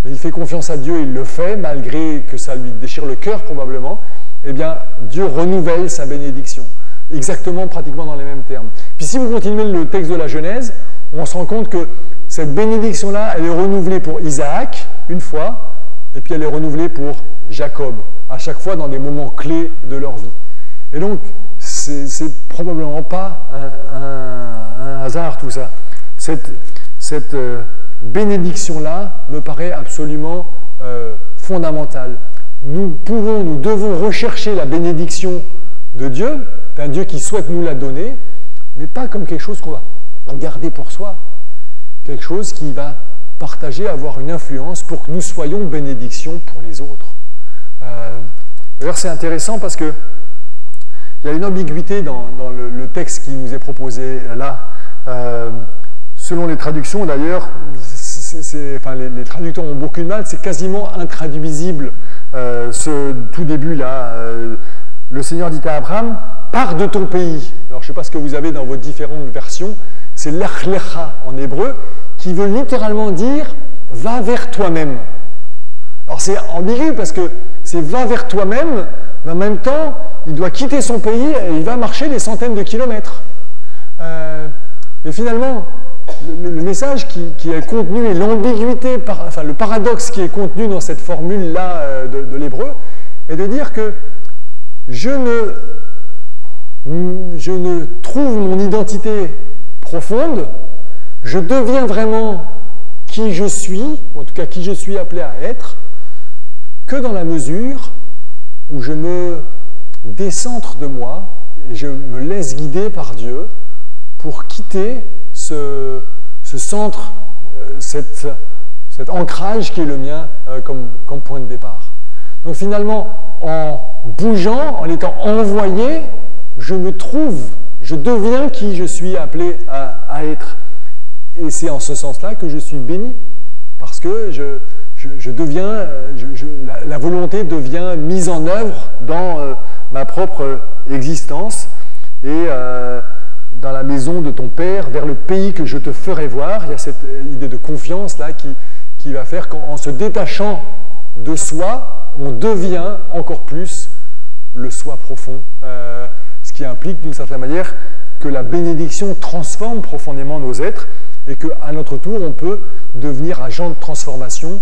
mais il fait confiance à Dieu, il le fait, malgré que ça lui déchire le cœur probablement, eh bien, Dieu renouvelle sa bénédiction, exactement, pratiquement dans les mêmes termes. Puis si vous continuez le texte de la Genèse, on se rend compte que cette bénédiction-là, elle est renouvelée pour Isaac, une fois, et puis elle est renouvelée pour Jacob, à chaque fois dans des moments clés de leur vie. Et donc, c'est probablement pas un hasard tout ça. Cette bénédiction-là me paraît absolument fondamentale. Nous devons rechercher la bénédiction de Dieu, d'un Dieu qui souhaite nous la donner, mais pas comme quelque chose qu'on va garder pour soi, quelque chose qui va partager, avoir une influence pour que nous soyons bénédiction pour les autres. D'ailleurs, c'est intéressant parce que il y a une ambiguïté dans le texte qui nous est proposé là. selon les traductions d'ailleurs, enfin, les traducteurs ont beaucoup de mal, c'est quasiment intraduisible ce tout début là. Le Seigneur dit à Abraham, pars de ton pays. Alors je ne sais pas ce que vous avez dans vos différentes versions, c'est lech lecha en hébreu, qui veut littéralement dire va vers toi-même. Alors c'est ambigu parce que c'est va vers toi-même, mais en même temps, il doit quitter son pays et il va marcher des centaines de kilomètres. Mais finalement, le message qui est contenu et l'ambiguïté, enfin le paradoxe qui est contenu dans cette formule-là de l'hébreu, est de dire que je ne trouve mon identité profonde, je deviens vraiment qui je suis, ou en tout cas qui je suis appelé à être, que dans la mesure où je me décentre de moi et je me laisse guider par Dieu pour quitter ce centre, cet ancrage qui est le mien comme point de départ. Donc finalement, en bougeant, en étant envoyé, je me trouve, je deviens qui je suis appelé à être. Et c'est en ce sens-là que je suis béni, parce que je deviens, la volonté devient mise en œuvre dans ma propre existence et dans la maison de ton Père, vers le pays que je te ferai voir. Il y a cette idée de confiance là qui va faire qu'en se détachant de soi, on devient encore plus le soi profond, ce qui implique d'une certaine manière que la bénédiction transforme profondément nos êtres et qu'à notre tour, on peut devenir agent de transformation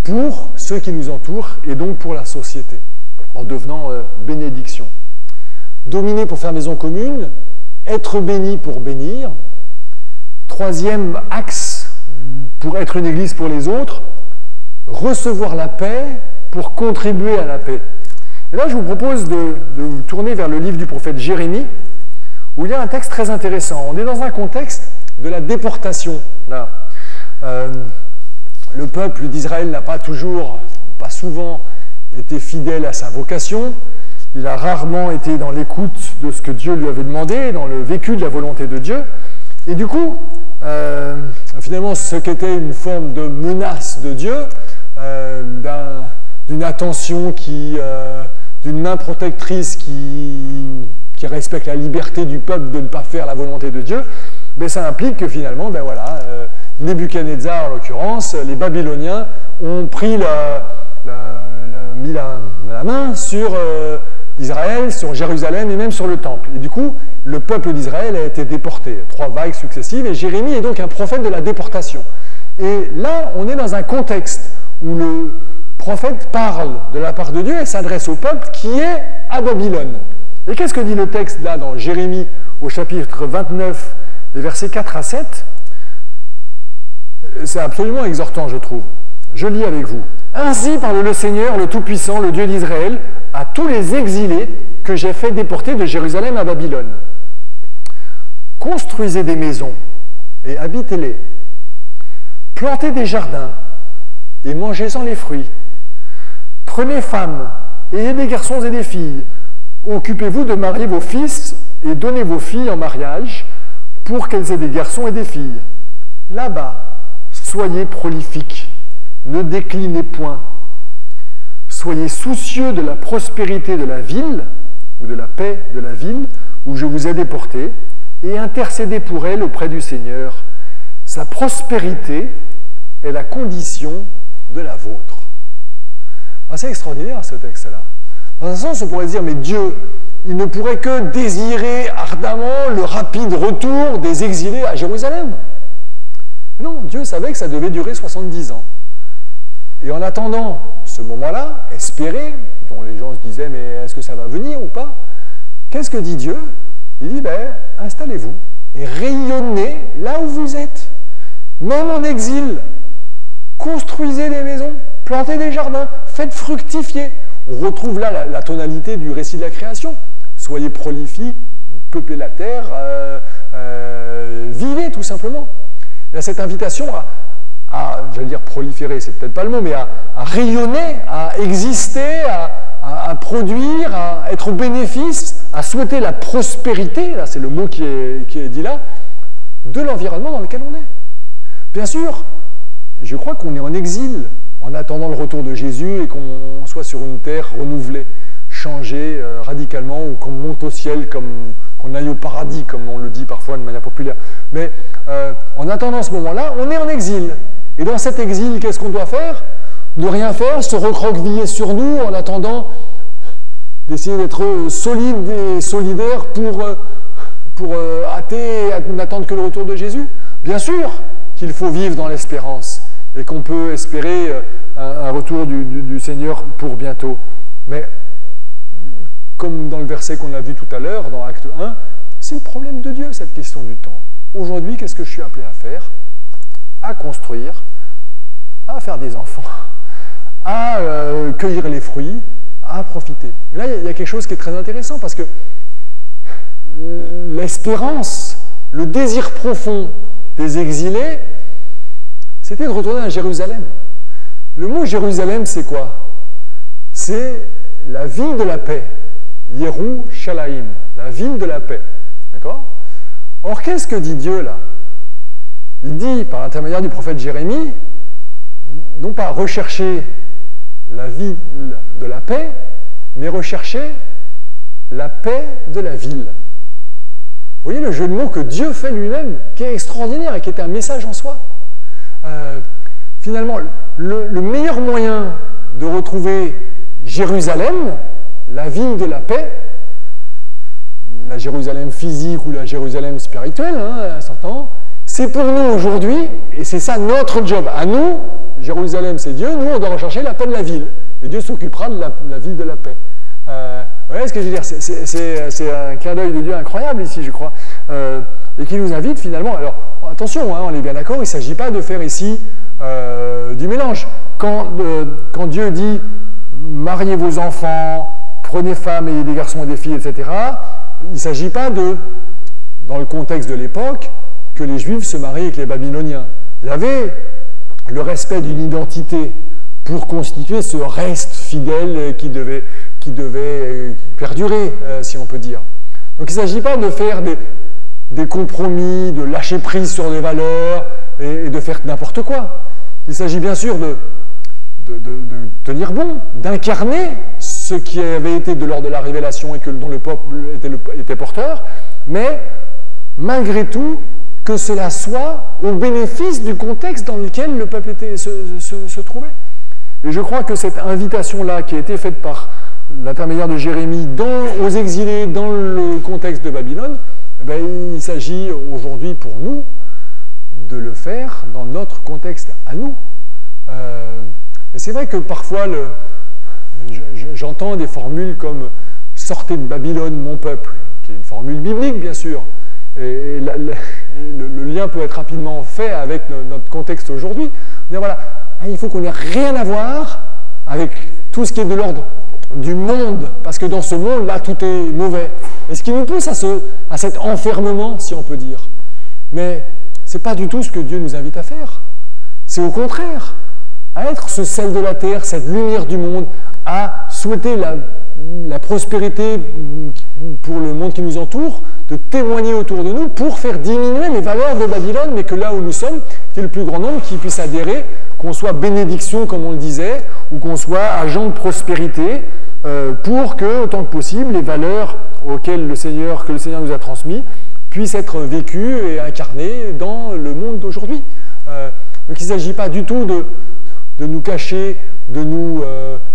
pour ceux qui nous entourent et donc pour la société, en devenant bénédiction. Dominer pour faire maison commune, être béni pour bénir. Troisième axe pour être une église pour les autres, recevoir la paix pour contribuer à la paix. Et là, je vous propose de vous tourner vers le livre du prophète Jérémie, où il y a un texte très intéressant. On est dans un contexte de la déportation. Là. Le peuple d'Israël n'a pas souvent été fidèle à sa vocation. Il a rarement été dans l'écoute de ce que Dieu lui avait demandé, dans le vécu de la volonté de Dieu. Et du coup, finalement, ce qu'était une forme de menace de Dieu, d'une attention d'une main protectrice qui respecte la liberté du peuple de ne pas faire la volonté de Dieu, mais ça implique que finalement, Nebuchadnezzar en l'occurrence, les Babyloniens ont pris mis la main sur Israël, sur Jérusalem et même sur le temple. Et du coup, le peuple d'Israël a été déporté, 3 vagues successives, et Jérémie est donc un prophète de la déportation. Et là, on est dans un contexte où le prophète parle de la part de Dieu et s'adresse au peuple qui est à Babylone. Et qu'est-ce que dit le texte là dans Jérémie au chapitre 29, les versets 4 à 7 ? C'est absolument exhortant, je trouve. Je lis avec vous. « Ainsi parle le Seigneur, le Tout-Puissant, le Dieu d'Israël, à tous les exilés que j'ai fait déporter de Jérusalem à Babylone. Construisez des maisons et habitez-les. Plantez des jardins et mangez-en les fruits. Prenez femmes, ayez des garçons et des filles. Occupez-vous de marier vos fils et donnez vos filles en mariage pour qu'elles aient des garçons et des filles. Là-bas, soyez prolifiques, ne déclinez point. Soyez soucieux de la prospérité de la ville, ou de la paix de la ville, où je vous ai déportés, et intercédez pour elle auprès du Seigneur. Sa prospérité est la condition de la vôtre. » C'est extraordinaire ce texte-là. Dans un sens, on pourrait dire, mais Dieu, il ne pourrait que désirer ardemment le rapide retour des exilés à Jérusalem. Non, Dieu savait que ça devait durer 70 ans. Et en attendant ce moment-là, espéré, dont les gens se disaient, mais est-ce que ça va venir ou pas? Qu'est-ce que dit Dieu? Il dit, installez-vous et rayonnez là où vous êtes. Même en exil, construisez des maisons, plantez des jardins, faites fructifier. On retrouve là la tonalité du récit de la création. Soyez prolifiques, peuplez la terre, vivez tout simplement. Il y a cette invitation j'allais dire proliférer, c'est peut-être pas le mot, mais à rayonner, à exister, à produire, à être au bénéfice, à souhaiter la prospérité, là c'est le mot qui est dit là, de l'environnement dans lequel on est. Bien sûr, je crois qu'on est en exil en attendant le retour de Jésus et qu'on soit sur une terre renouvelée, changée radicalement, ou qu'on monte au ciel, qu'on aille au paradis, comme on le dit parfois de manière populaire. Mais en attendant ce moment-là, on est en exil. Et dans cet exil, qu'est-ce qu'on doit faire? Ne rien faire, se recroqueviller sur nous en attendant d'essayer d'être solide et solidaire pour n'attendre que le retour de Jésus. Bien sûr qu'il faut vivre dans l'espérance et qu'on peut espérer un retour du Seigneur pour bientôt. Mais comme dans le verset qu'on a vu tout à l'heure, dans Acte 1, c'est le problème de Dieu, cette question du temps. Aujourd'hui, qu'est-ce que je suis appelé à faire? À construire, à faire des enfants, à cueillir les fruits, à profiter. Et là, il y a quelque chose qui est très intéressant parce que l'espérance, le désir profond des exilés, c'était de retourner à Jérusalem. Le mot Jérusalem, c'est quoi? C'est la ville de la paix. Yerushalayim, la ville de la paix. D'accord? Or, qu'est-ce que dit Dieu là? Il dit, par l'intermédiaire du prophète Jérémie, non pas rechercher la ville de la paix, mais rechercher la paix de la ville. Vous voyez le jeu de mots que Dieu fait lui-même, qui est extraordinaire et qui est un message en soi. Finalement, le meilleur moyen de retrouver Jérusalem, la ville de la paix, la Jérusalem physique ou la Jérusalem spirituelle, hein, s'entend, c'est pour nous aujourd'hui, et c'est ça notre job. À nous, Jérusalem c'est Dieu, nous on doit rechercher la paix de la ville. Et Dieu s'occupera de la ville de la paix. Vous voyez ce que je veux dire? C'est un clin d'œil de Dieu incroyable ici, je crois. Et qui nous invite finalement, alors attention, hein, on est bien d'accord, il ne s'agit pas de faire ici du mélange. Quand Dieu dit mariez vos enfants, prenez femmes et des garçons et des filles, etc., il ne s'agit pas de, dans le contexte de l'époque, que les Juifs se marient avec les Babyloniens. Il y avait le respect d'une identité pour constituer ce reste fidèle qui devait perdurer, si on peut dire. Donc il ne s'agit pas de faire des compromis, de lâcher prise sur des valeurs et de faire n'importe quoi. Il s'agit bien sûr de tenir bon, d'incarner ce qui avait été de l'ordre de la révélation et dont le peuple était porteur, mais malgré tout, que cela soit au bénéfice du contexte dans lequel le peuple se trouvait. Et je crois que cette invitation-là, qui a été faite par l'intermédiaire de Jérémie aux exilés dans le contexte de Babylone, eh bien, il s'agit aujourd'hui pour nous de le faire dans notre contexte à nous. Et c'est vrai que parfois, j'entends des formules comme « Sortez de Babylone, mon peuple », qui est une formule biblique, bien sûr. Et le lien peut être rapidement fait avec notre contexte aujourd'hui. Voilà, il faut qu'on n'ait rien à voir avec tout ce qui est de l'ordre du monde, parce que dans ce monde-là, tout est mauvais. Et ce qui nous pousse à cet enfermement, si on peut dire. Mais ce n'est pas du tout ce que Dieu nous invite à faire. C'est au contraire, à être ce sel de la terre, cette lumière du monde, à souhaiter la prospérité pour le monde qui nous entoure, de témoigner autour de nous pour faire diminuer les valeurs de Babylone, mais que là où nous sommes, qu'il y ait le plus grand nombre qui puisse adhérer, qu'on soit bénédiction, comme on le disait, ou qu'on soit agent de prospérité, pour que, autant que possible, les valeurs que le Seigneur nous a transmises puissent être vécues et incarnées dans le monde d'aujourd'hui. Donc il ne s'agit pas du tout de nous cacher, de nous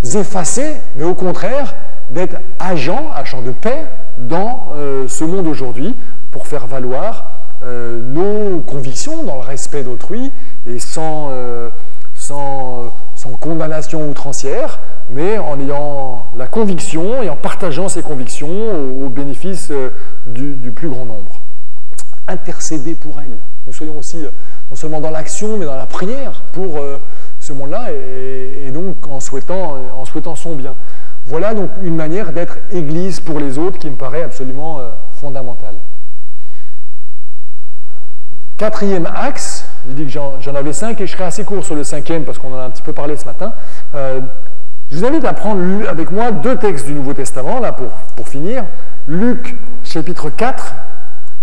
effacer, mais au contraire, d'être agent de paix dans ce monde aujourd'hui pour faire valoir nos convictions dans le respect d'autrui et sans condamnation outrancière, mais en ayant la conviction et en partageant ces convictions au bénéfice du plus grand nombre. Intercéder pour elle. Nous soyons aussi non seulement dans l'action, mais dans la prière pour ce monde-là et donc en souhaitant son bien. Voilà donc une manière d'être Église pour les autres qui me paraît absolument fondamentale. Quatrième axe, je dis que j'en avais 5 et je serai assez court sur le 5e parce qu'on en a un petit peu parlé ce matin. Je vous invite à prendre avec moi 2 textes du Nouveau Testament, là pour finir. Luc chapitre 4,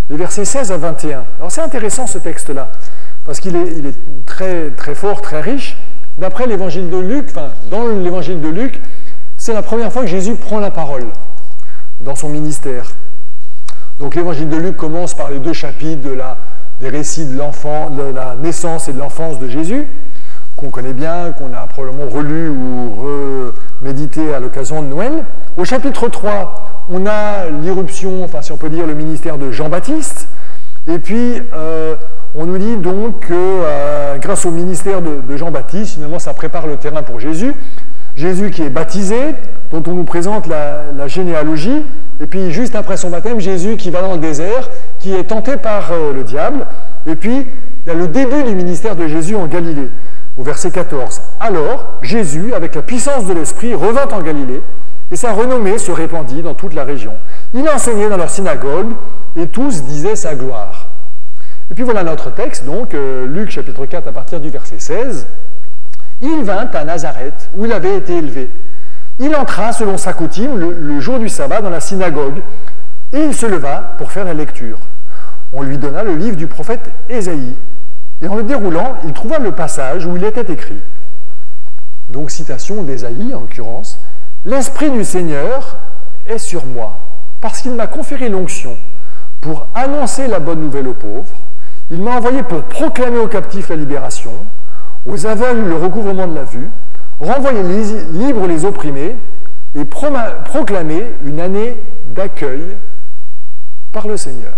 les versets 16 à 21. Alors c'est intéressant ce texte-là, parce qu'il est très, très fort, très riche. D'après l'évangile de Luc, dans l'évangile de Luc, c'est la première fois que Jésus prend la parole dans son ministère. Donc l'évangile de Luc commence par les 2 chapitres des récits de la naissance et de l'enfance de Jésus, qu'on connaît bien, qu'on a probablement relu ou remédité à l'occasion de Noël. Au chapitre 3, on a l'irruption, si on peut dire, le ministère de Jean-Baptiste. Et puis, on nous dit donc que grâce au ministère de Jean-Baptiste, finalement, ça prépare le terrain pour Jésus. Jésus qui est baptisé, dont on nous présente la généalogie. Et puis, juste après son baptême, Jésus qui va dans le désert, qui est tenté par le diable. Et puis, il y a le début du ministère de Jésus en Galilée, au verset 14. Alors, Jésus, avec la puissance de l'Esprit, revint en Galilée, et sa renommée se répandit dans toute la région. Il enseignait dans leur synagogue, et tous disaient sa gloire. Et puis voilà notre texte, donc, Luc chapitre 4 à partir du verset 16. Il vint à Nazareth, où il avait été élevé. Il entra, selon sa coutume, le jour du sabbat dans la synagogue, et il se leva pour faire la lecture. On lui donna le livre du prophète Ésaïe, et en le déroulant, il trouva le passage où il était écrit. Donc, citation d'Ésaïe, en l'occurrence. « L'Esprit du Seigneur est sur moi, parce qu'il m'a conféré l'onction pour annoncer la bonne nouvelle aux pauvres. Il m'a envoyé pour proclamer aux captifs la libération, aux aveugles le recouvrement de la vue, renvoyer libres les opprimés et proclamer une année d'accueil par le Seigneur. »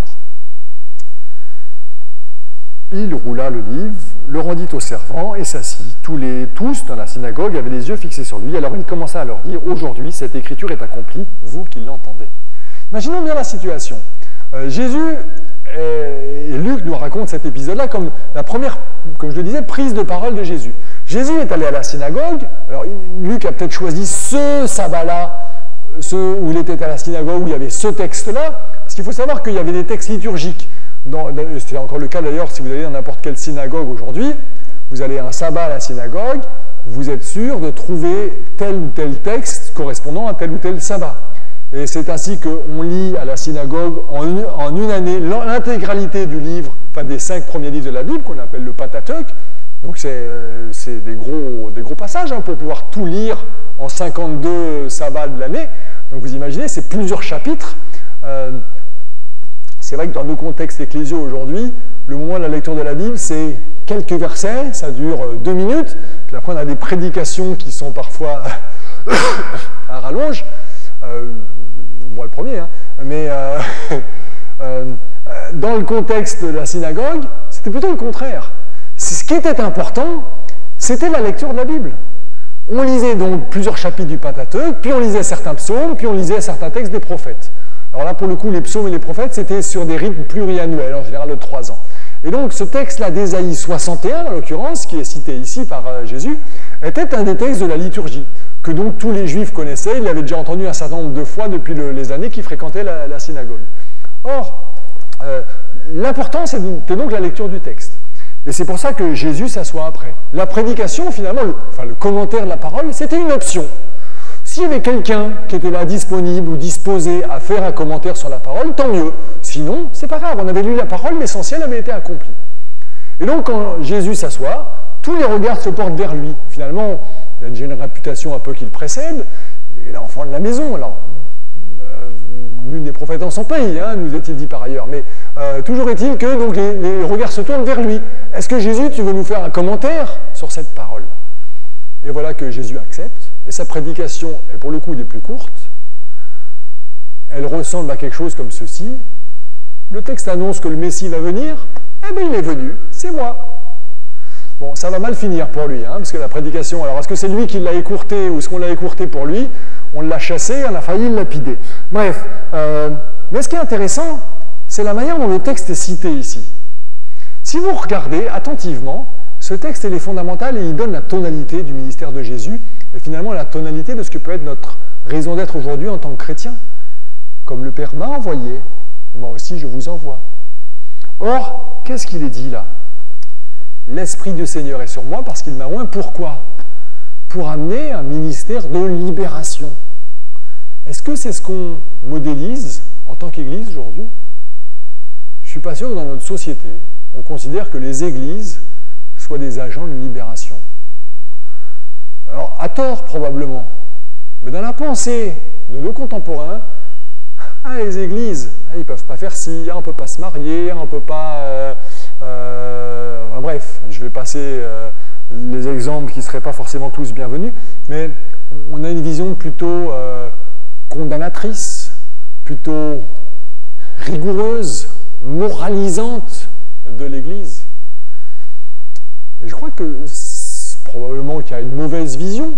Il roula le livre, le rendit aux servants et s'assit. Tous dans la synagogue avaient les yeux fixés sur lui. Alors il commença à leur dire « Aujourd'hui, cette écriture est accomplie, vous qui l'entendez. » Imaginons bien la situation. Jésus et Luc nous racontent cet épisode-là comme la première, comme je le disais, prise de parole de Jésus. Jésus est allé à la synagogue. Alors Luc a peut-être choisi ce sabbat-là, où il était à la synagogue, où il y avait ce texte-là, parce qu'il faut savoir qu'il y avait des textes liturgiques. C'est encore le cas d'ailleurs si vous allez dans n'importe quelle synagogue aujourd'hui, vous allez à un sabbat à la synagogue, vous êtes sûr de trouver tel ou tel texte correspondant à tel ou tel sabbat. Et c'est ainsi qu'on lit à la synagogue en une année l'intégralité du livre, des 5 premiers livres de la Bible, qu'on appelle le Pentateuque. Donc c'est des gros passages pour pouvoir tout lire en 52 sabbats de l'année. Donc vous imaginez, c'est plusieurs chapitres. C'est vrai que dans nos contextes ecclésiaux aujourd'hui, le moment de la lecture de la Bible, c'est quelques versets, ça dure 2 minutes, puis après on a des prédications qui sont parfois à rallonge, moi le premier, mais dans le contexte de la synagogue, c'était plutôt le contraire. Ce qui était important, c'était la lecture de la Bible. On lisait donc plusieurs chapitres du Pentateuque, puis on lisait certains psaumes, puis on lisait certains textes des prophètes. Alors là, pour le coup, les psaumes et les prophètes, c'était sur des rythmes pluriannuels, en général de 3 ans. Et donc, ce texte-là d'Ésaïe 61, en l'occurrence, qui est cité ici par Jésus, était un des textes de la liturgie, que donc tous les Juifs connaissaient, ils l'avaient déjà entendu un certain nombre de fois depuis les années qu'ils fréquentaient la synagogue. Or, l'important, c'était donc la lecture du texte. Et c'est pour ça que Jésus s'assoit après. La prédication, finalement, le commentaire de la parole, c'était une option. S'il y avait quelqu'un qui était là disponible ou disposé à faire un commentaire sur la parole, tant mieux. Sinon, c'est pas grave, on avait lu la parole, l'essentiel avait été accompli. Et donc, quand Jésus s'assoit, tous les regards se portent vers lui. Finalement, il a déjà une réputation un peu qui le précède, il est l'enfant de la maison, alors l'une des prophètes en son pays, nous est-il dit par ailleurs, mais toujours est-il que donc, les regards se tournent vers lui. Est-ce que Jésus, tu veux nous faire un commentaire sur cette parole? Et voilà que Jésus accepte, et sa prédication est pour le coup des plus courtes. Elle ressemble à quelque chose comme ceci. Le texte annonce que le Messie va venir. Eh bien, il est venu, c'est moi. Bon, ça va mal finir pour lui, parce que la prédication, alors est-ce que c'est lui qui l'a écourté, ou est-ce qu'on l'a écourté pour lui? On l'a chassé, on a failli le lapider. Bref, mais ce qui est intéressant, c'est la manière dont le texte est cité ici. Si vous regardez attentivement, ce texte est fondamental et il donne la tonalité du ministère de Jésus et finalement la tonalité de ce que peut être notre raison d'être aujourd'hui en tant que chrétien. Comme le Père m'a envoyé, moi aussi je vous envoie. Or, qu'est-ce qu'il est dit là? L'Esprit du Seigneur est sur moi parce qu'il m'a oint. Pourquoi? Pour amener un ministère de libération. Est-ce que c'est ce qu'on modélise en tant qu'Église aujourd'hui? Je ne suis pas sûr que dans notre société, on considère que les églises soient des agents de libération. Alors, à tort probablement, mais dans la pensée de nos contemporains, les églises, ils ne peuvent pas faire ci, on ne peut pas se marier, on ne peut pas... bref, je vais passer les exemples qui ne seraient pas forcément tous bienvenus, mais on a une vision plutôt condamnatrice, plutôt rigoureuse, moralisante de l'Église. Et je crois que probablement qu'il y a une mauvaise vision,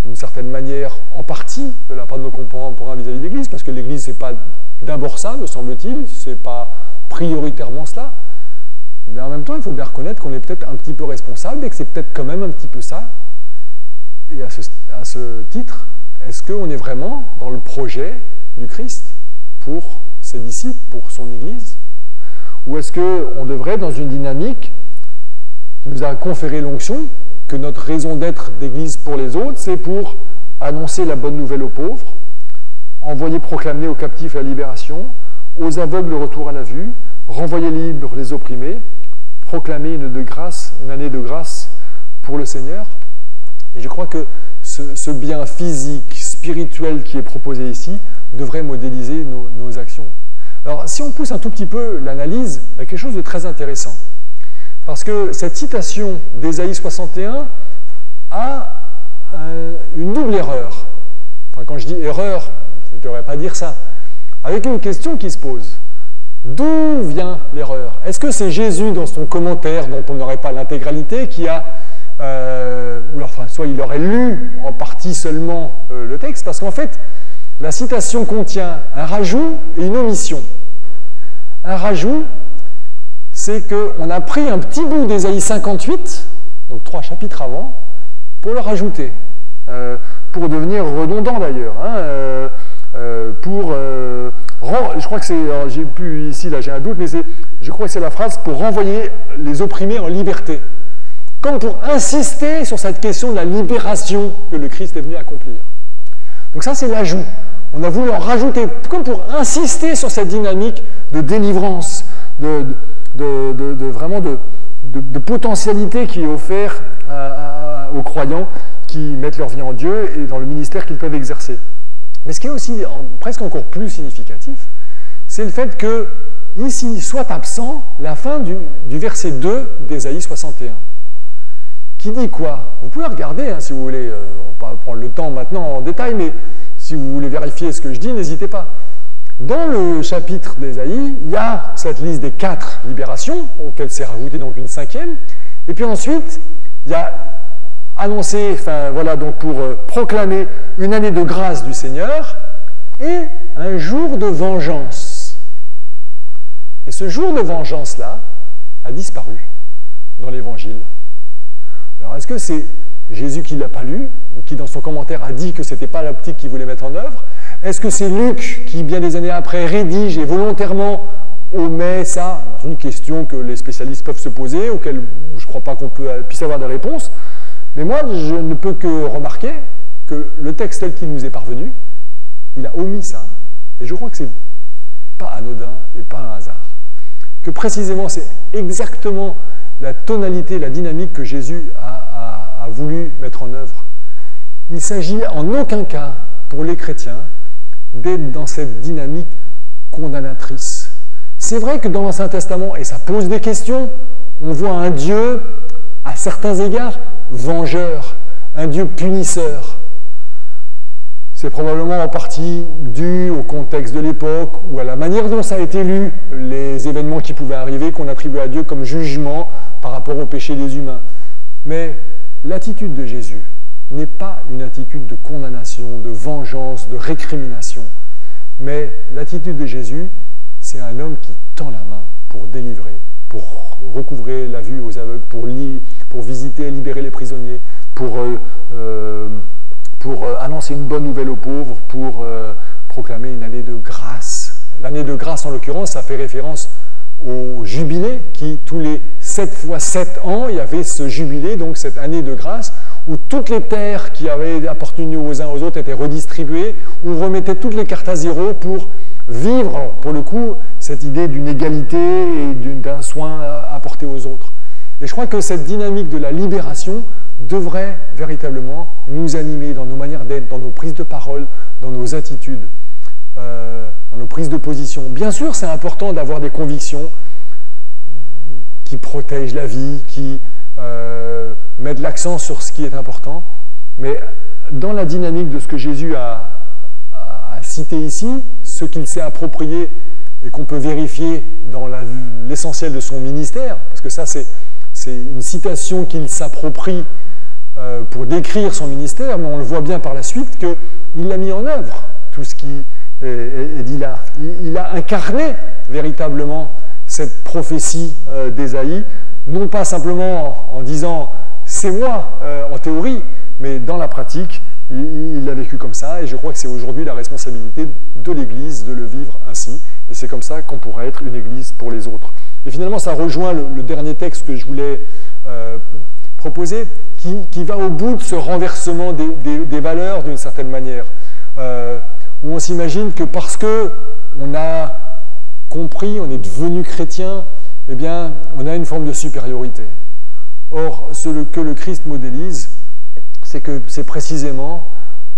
d'une certaine manière, en partie, de la part de nos contemporains vis-à-vis de l'Église, parce que l'Église, ce n'est pas d'abord ça, me semble-t-il, ce n'est pas prioritairement cela. Mais en même temps, il faut bien reconnaître qu'on est peut-être un petit peu responsable et que c'est peut-être quand même un petit peu ça. Et à ce titre, est-ce qu'on est vraiment dans le projet du Christ pour ses disciples, pour son Église? Ou est-ce qu'on devrait être dans une dynamique qui nous a conféré l'onction, que notre raison d'être d'Église pour les autres, c'est pour annoncer la bonne nouvelle aux pauvres, envoyer proclamer aux captifs la libération, aux aveugles le retour à la vue, renvoyer libres les opprimés, proclamer une année de grâce pour le Seigneur. Et je crois que ce bien physique, spirituel qui est proposé ici devrait modéliser nos actions. Alors, si on pousse un tout petit peu l'analyse, il y a quelque chose de très intéressant. Parce que cette citation d'Ésaïe 61 a une double erreur. Enfin, quand je dis erreur, je ne devrais pas dire ça. Avec une question qui se pose. D'où vient l'erreur? Est-ce que c'est Jésus, dans son commentaire, dont on n'aurait pas l'intégralité, qui a... soit il aurait lu en partie seulement le texte, parce qu'en fait, la citation contient un rajout et une omission. Un rajout, c'est qu'on a pris un petit bout d'Ésaïe 58, donc 3 chapitres avant, pour le rajouter, pour devenir redondant d'ailleurs, je crois que c'est, j'ai plus ici, là j'ai un doute, mais je crois que c'est la phrase pour renvoyer les opprimés en liberté, comme pour insister sur cette question de la libération que le Christ est venu accomplir. Donc ça c'est l'ajout. On a voulu en rajouter, comme pour insister sur cette dynamique de délivrance, vraiment de potentialité qui est offerte aux croyants qui mettent leur vie en Dieu et dans le ministère qu'ils peuvent exercer. Mais ce qui est aussi presque encore plus significatif, c'est le fait que ici soit absent la fin du verset 2 d'Ésaïe 61. Qui dit quoi? Vous pouvez regarder si vous voulez, on va pas prendre le temps maintenant en détail, mais si vous voulez vérifier ce que je dis, n'hésitez pas. Dans le chapitre d'Ésaïe, il y a cette liste des 4 libérations, auxquelles s'est rajoutée donc une 5e, et puis ensuite, il y a annoncé, donc pour proclamer une année de grâce du Seigneur et un jour de vengeance. Et ce jour de vengeance-là a disparu dans l'Évangile. Alors, est-ce que c'est Jésus qui ne l'a pas lu, ou qui dans son commentaire a dit que ce n'était pas l'optique qu'il voulait mettre en œuvre? Est-ce que c'est Luc qui, bien des années après, rédige et volontairement omet ça? C'est une question que les spécialistes peuvent se poser, auquel je ne crois pas qu'on puisse avoir des réponses. Mais moi, je ne peux que remarquer que le texte tel qu'il nous est parvenu, il a omis ça. Et je crois que ce n'est pas anodin et pas un hasard. Que précisément, c'est exactement la tonalité, la dynamique que Jésus a voulu mettre en œuvre. Il ne s'agit en aucun cas, pour les chrétiens, d'être dans cette dynamique condamnatrice. C'est vrai que dans l'Ancien Testament, et ça pose des questions, on voit un Dieu, à certains égards, vengeur, un Dieu punisseur. C'est probablement en partie dû au contexte de l'époque ou à la manière dont ça a été lu, les événements qui pouvaient arriver, qu'on attribuait à Dieu comme jugement par rapport au péché des humains. Mais l'attitude de Jésus n'est pas une attitude de condamnation, de vengeance, de récrimination. Mais l'attitude de Jésus, c'est un homme qui tend la main pour délivrer, pour recouvrer la vue aux aveugles, pour visiter et libérer les prisonniers, pour annoncer une bonne nouvelle aux pauvres, pour proclamer une année de grâce. L'année de grâce, en l'occurrence, ça fait référence au jubilé, qui, tous les 7 fois 7 ans, il y avait ce jubilé, donc cette année de grâce, où toutes les terres qui avaient appartenu aux uns aux autres étaient redistribuées, où on remettait toutes les cartes à zéro pour vivre. Alors, pour le coup, cette idée d'une égalité et d'un soin apporté aux autres. Et je crois que cette dynamique de la libération devrait véritablement nous animer dans nos manières d'être, dans nos prises de parole, dans nos attitudes, dans nos prises de position. Bien sûr, c'est important d'avoir des convictions qui protègent la vie, qui mettent l'accent sur ce qui est important, mais dans la dynamique de ce que Jésus a cité ici, ce qu'il s'est approprié et qu'on peut vérifier dans l'essentiel de son ministère, parce que ça c'est une citation qu'il s'approprie pour décrire son ministère, mais on le voit bien par la suite qu'il l'a mis en œuvre, tout ce qui est dit là. Il a incarné véritablement cette prophétie d'Ésaïe, non pas simplement en disant « c'est moi » en théorie, mais dans la pratique, il l'a vécu comme ça, et je crois que c'est aujourd'hui la responsabilité de l'Église de le vivre ainsi, et c'est comme ça qu'on pourra être une Église pour les autres. Et finalement, ça rejoint le dernier texte que je voulais proposer, qui va au bout de ce renversement des valeurs d'une certaine manière, où on s'imagine que parce qu'on a compris, on est devenu chrétien, eh bien, on a une forme de supériorité. Or, ce que le Christ modélise, c'est que c'est précisément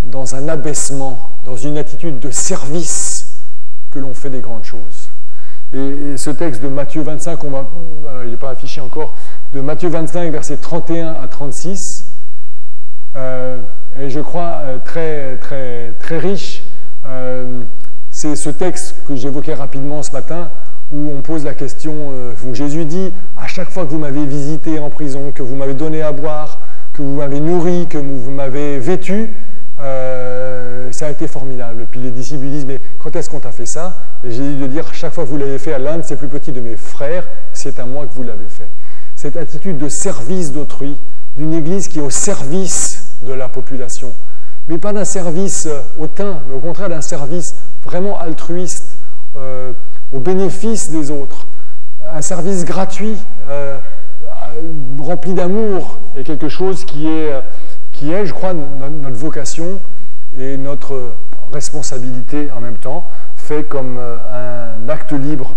dans un abaissement, dans une attitude de service que l'on fait des grandes choses. Et ce texte de Matthieu 25, alors il n'est pas affiché encore, de Matthieu 25, versets 31 à 36, est, je crois, très, très, très riche. C'est ce texte que j'évoquais rapidement ce matin, où on pose la question, où Jésus dit « À chaque fois que vous m'avez visité en prison, que vous m'avez donné à boire, que vous m'avez nourri, que vous m'avez vêtu, ça a été formidable. » Puis les disciples lui disent « Mais quand est-ce qu'on t'a fait ça ?» Et Jésus de dire « Chaque fois que vous l'avez fait à l'un de ces plus petits de mes frères, c'est à moi que vous l'avez fait. » Cette attitude de service d'autrui, d'une Église qui est au service de la population, mais pas d'un service hautain, mais au contraire d'un service vraiment altruiste, au bénéfice des autres, un service gratuit, rempli d'amour, et quelque chose qui est, je crois, notre vocation et notre responsabilité en même temps, fait comme un acte libre.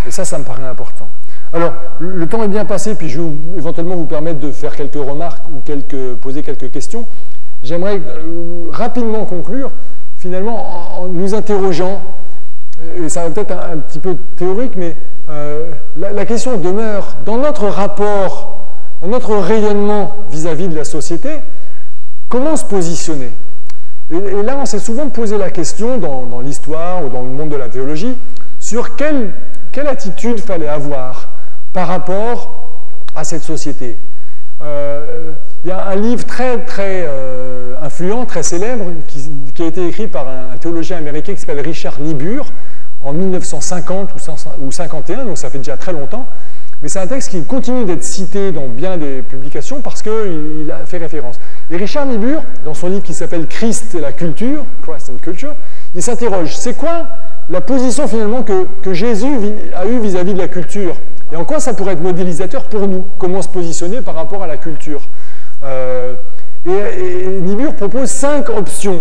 Et ça me paraît important. Alors, le temps est bien passé, puis je vais éventuellement vous permettre de faire quelques remarques ou poser quelques questions. J'aimerais rapidement conclure, finalement, en nous interrogeant, et ça va peut-être un petit peu théorique, mais la question demeure, dans notre rapport, dans notre rayonnement vis-à-vis de la société, comment se positionner? Et là, on s'est souvent posé la question, dans l'histoire ou dans le monde de la théologie, sur quelle attitude fallait avoir par rapport à cette société. Il y a un livre très, très influent, très célèbre, qui a été écrit par un théologien américain qui s'appelle Richard Niebuhr, en 1950 ou 51, donc ça fait déjà très longtemps, mais c'est un texte qui continue d'être cité dans bien des publications parce qu'il a fait référence. Et Richard Niebuhr, dans son livre qui s'appelle Christ et la culture, Christ and Culture, il s'interroge, c'est quoi la position finalement que Jésus a eue vis-à-vis de la culture? Et en quoi ça pourrait être modélisateur pour nous? Comment se positionner par rapport à la culture? Et Niebuhr propose 5 options.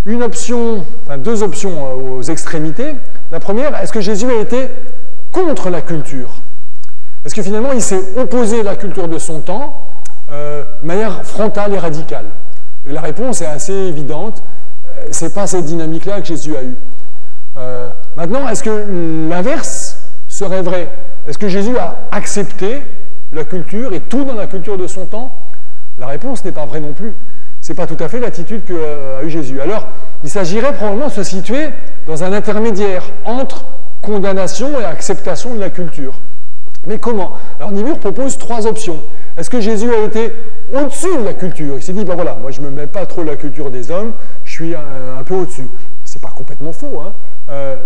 Deux options aux extrémités. La première, est-ce que Jésus a été contre la culture? Est-ce que finalement il s'est opposé à la culture de son temps de manière frontale et radicale? Et la réponse est assez évidente. C'est pas cette dynamique-là que Jésus a eue. Maintenant, est-ce que l'inverse serait vrai? Est-ce que Jésus a accepté la culture et tout dans la culture de son temps? La réponse n'est pas vraie non plus. Ce n'est pas tout à fait l'attitude qu'a eu Jésus. Alors, il s'agirait probablement de se situer dans un intermédiaire entre condamnation et acceptation de la culture. Mais comment? Alors, Niebuhr propose 3 options. Est-ce que Jésus a été au-dessus de la culture? Il s'est dit, ben voilà, moi je ne me mets pas trop la culture des hommes, je suis un peu au-dessus. C'est pas complètement faux, hein.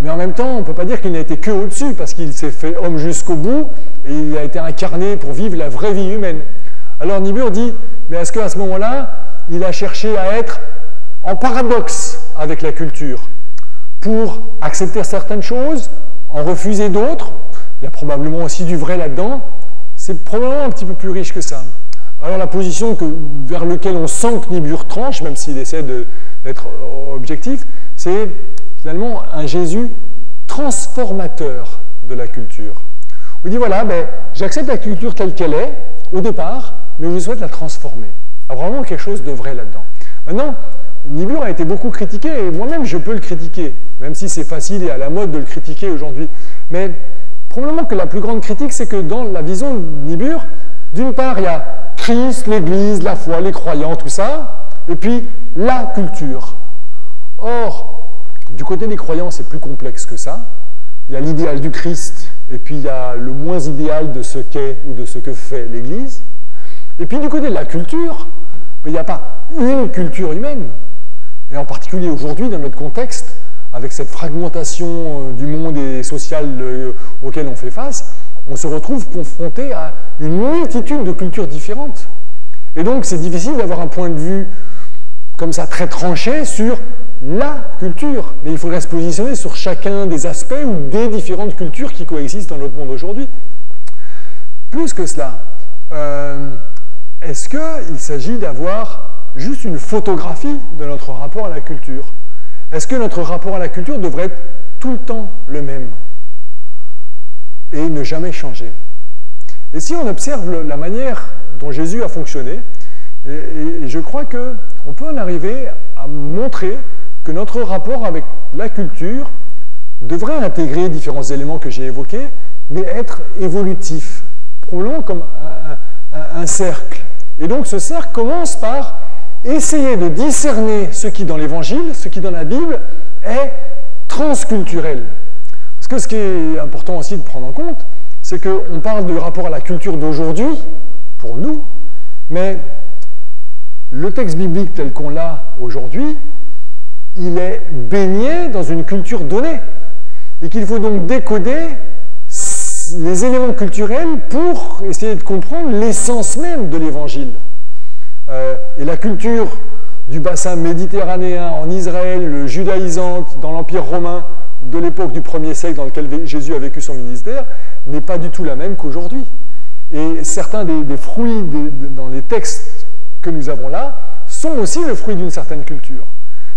Mais en même temps, on ne peut pas dire qu'il n'a été que au-dessus, parce qu'il s'est fait homme jusqu'au bout, et il a été incarné pour vivre la vraie vie humaine. Alors Niebuhr dit, mais est-ce qu'à ce moment-là, il a cherché à être en paradoxe avec la culture, pour accepter certaines choses, en refuser d'autres? Il y a probablement aussi du vrai là-dedans. C'est probablement un petit peu plus riche que ça. Alors la position vers laquelle on sent que Niebuhr tranche, même s'il essaie d'être objectif, c'est finalement un Jésus transformateur de la culture. On dit voilà, ben, j'accepte la culture telle qu'elle est au départ, mais je souhaite la transformer. Il y a vraiment quelque chose de vrai là-dedans. Maintenant, Niebuhr a été beaucoup critiqué, et moi-même je peux le critiquer, même si c'est facile et à la mode de le critiquer aujourd'hui. Mais probablement que la plus grande critique, c'est que dans la vision de Niebuhr, d'une part, il y a Christ, l'Église, la foi, les croyants, tout ça, et puis la culture. Or, du côté des croyants, c'est plus complexe que ça. Il y a l'idéal du Christ, et puis il y a le moins idéal de ce qu'est ou de ce que fait l'Église. Et puis du côté de la culture, il n'y a pas une culture humaine. Et en particulier aujourd'hui, dans notre contexte, avec cette fragmentation du monde et social auquel on fait face, on se retrouve confronté à une multitude de cultures différentes. Et donc c'est difficile d'avoir un point de vue comme ça très tranché sur la culture. Mais il faudrait se positionner sur chacun des aspects ou des différentes cultures qui coexistent dans notre monde aujourd'hui. Plus que cela, est-ce qu'il s'agit d'avoir juste une photographie de notre rapport à la culture? Est-ce que notre rapport à la culture devrait être tout le temps le même et ne jamais changer? Et si on observe la manière dont Jésus a fonctionné, et je crois qu'on peut en arriver à montrer que notre rapport avec la culture devrait intégrer différents éléments que j'ai évoqués, mais être évolutif, probablement comme un cercle. Et donc ce cercle commence par essayer de discerner ce qui dans l'Évangile, ce qui dans la Bible est transculturel. Parce que ce qui est important aussi de prendre en compte, c'est qu'on parle du rapport à la culture d'aujourd'hui, pour nous, mais le texte biblique tel qu'on l'a aujourd'hui, il est baigné dans une culture donnée, et qu'il faut donc décoder les éléments culturels pour essayer de comprendre l'essence même de l'Évangile. Et la culture du bassin méditerranéen en Israël, judaïsante, dans l'Empire romain de l'époque du 1er siècle dans lequel Jésus a vécu son ministère, n'est pas du tout la même qu'aujourd'hui. Et certains des fruits dans les textes que nous avons là sont aussi le fruit d'une certaine culture.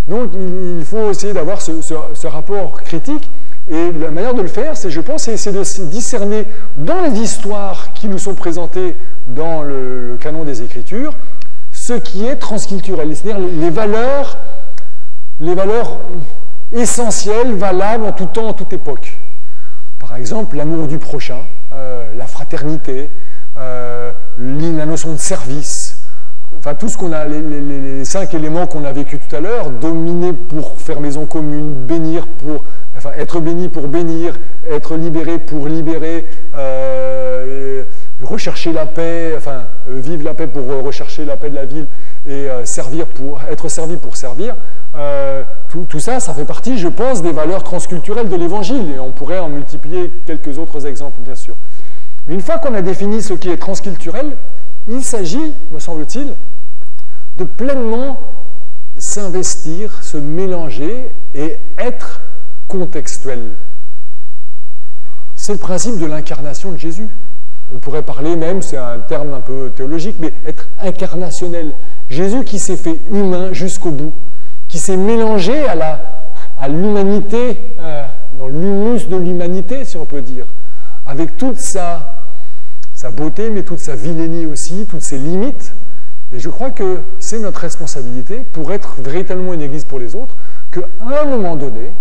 Donc il faut essayer d'avoir ce rapport critique, et la manière de le faire, c'est, je pense, c'est de discerner dans les histoires qui nous sont présentées dans le canon des Écritures, ce qui est transculturel, c'est-à-dire les valeurs essentielles, valables en tout temps, en toute époque. Par exemple, l'amour du prochain, la fraternité, la notion de service, enfin tout ce qu'on a, les 5 éléments qu'on a vécu tout à l'heure, dominer pour faire maison commune, bénir pour, enfin être béni pour bénir, être libéré pour libérer, rechercher la paix, enfin vivre la paix pour rechercher la paix de la ville, et servir pour être servi pour servir. Tout ça, ça fait partie, je pense, des valeurs transculturelles de l'Évangile, et on pourrait en multiplier quelques autres exemples, bien sûr. Mais une fois qu'on a défini ce qui est transculturel, il s'agit, me semble-t-il, de pleinement s'investir, se mélanger et être contextuel. C'est le principe de l'incarnation de Jésus. On pourrait parler même, c'est un terme un peu théologique, mais être incarnationnel. Jésus qui s'est fait humain jusqu'au bout, qui s'est mélangé à l'humanité, dans l'humus de l'humanité, si on peut dire, avec toute sa beauté, mais toute sa vilainie aussi, toutes ses limites. Et je crois que c'est notre responsabilité, pour être véritablement une église pour les autres, qu'à un moment donné,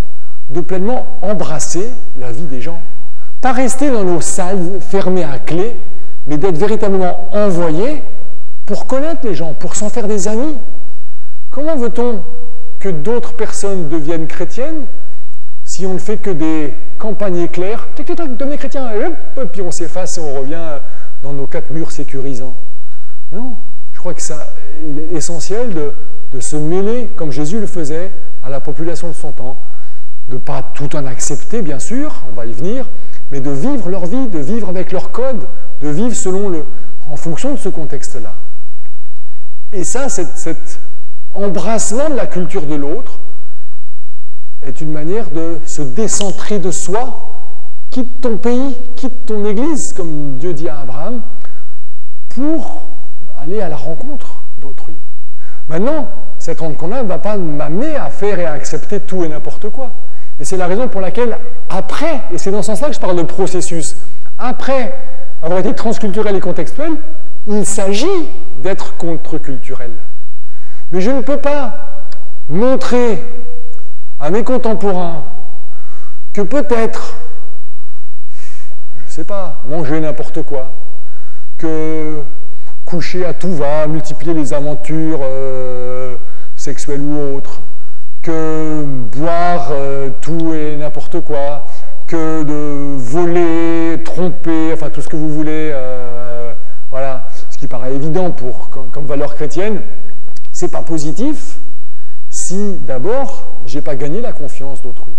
de pleinement embrasser la vie des gens. Pas rester dans nos salles fermées à clé, mais d'être véritablement envoyé pour connaître les gens, pour s'en faire des amis. Comment veut-on que d'autres personnes deviennent chrétiennes si on ne fait que des campagnes éclairs, devenez chrétien, et puis on s'efface et on revient dans nos 4 murs sécurisants? Non, je crois que il est essentiel de se mêler, comme Jésus le faisait, à la population de son temps, de ne pas tout en accepter, bien sûr, on va y venir, mais de vivre leur vie, de vivre avec leur code, de vivre en fonction de ce contexte-là. Et ça, cet embrassement de la culture de l'autre est une manière de se décentrer de soi, quitte ton pays, quitte ton église, comme Dieu dit à Abraham, pour aller à la rencontre d'autrui. Maintenant, cette rencontre-là ne va pas m'amener à faire et à accepter tout et n'importe quoi. Et c'est la raison pour laquelle, après, et c'est dans ce sens-là que je parle de processus, après avoir été transculturel et contextuel, il s'agit d'être contre-culturel. Mais je ne peux pas montrer à mes contemporains que peut-être, je ne sais pas, manger n'importe quoi, que coucher à tout va, multiplier les aventures sexuelles ou autres, que boire tout et n'importe quoi, que de voler, tromper, enfin tout ce que vous voulez, voilà, ce qui paraît évident comme valeur chrétienne, c'est pas positif si d'abord j'ai pas gagné la confiance d'autrui.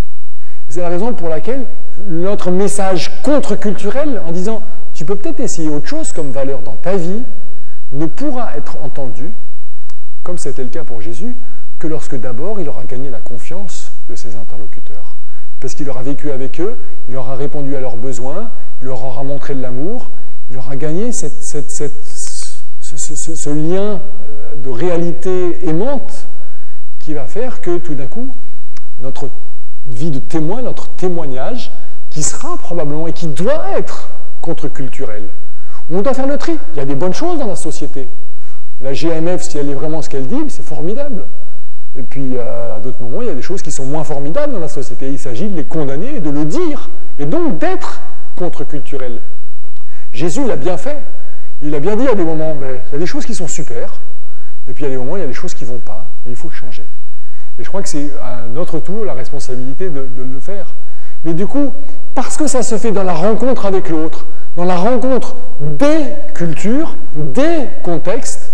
C'est la raison pour laquelle notre message contre-culturel, en disant tu peux peut-être essayer autre chose comme valeur dans ta vie, ne pourra être entendu, comme c'était le cas pour Jésus, que lorsque d'abord il aura gagné la confiance de ses interlocuteurs. Parce qu'il aura vécu avec eux, il aura répondu à leurs besoins, il leur aura montré de l'amour, il aura gagné ce lien de réalité aimante qui va faire que tout d'un coup, notre vie de témoin, notre témoignage, qui sera probablement et qui doit être contre-culturel. On doit faire le tri. Il y a des bonnes choses dans la société. La GMF, si elle est vraiment ce qu'elle dit, c'est formidable. Et puis, à d'autres moments, il y a des choses qui sont moins formidables dans la société. Il s'agit de les condamner et de le dire, et donc d'être contre-culturel. Jésus l'a bien fait. Il a bien dit à des moments, mais il y a des choses qui sont super, et puis il y a des moments, il y a des choses qui ne vont pas, et il faut changer. Et je crois que c'est à notre tour la responsabilité de le faire. Mais du coup, parce que ça se fait dans la rencontre avec l'autre, dans la rencontre des cultures, des contextes,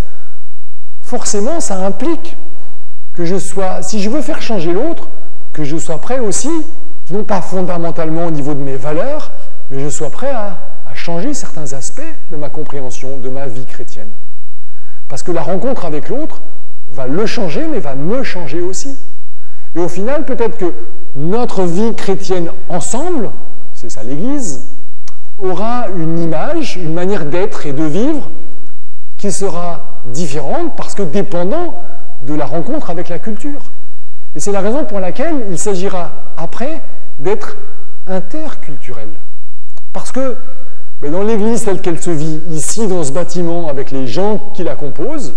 forcément, ça implique que je sois, si je veux faire changer l'autre, que je sois prêt aussi, non pas fondamentalement au niveau de mes valeurs, mais je sois prêt à changer certains aspects de ma compréhension, de ma vie chrétienne. Parce que la rencontre avec l'autre va le changer, mais va me changer aussi. Et au final, peut-être que notre vie chrétienne ensemble, c'est ça l'Église, aura une image, une manière d'être et de vivre qui sera différente parce que dépendant de la rencontre avec la culture. Et c'est la raison pour laquelle il s'agira après d'être interculturel. Parce que dans l'Église telle qu'elle se vit ici dans ce bâtiment avec les gens qui la composent,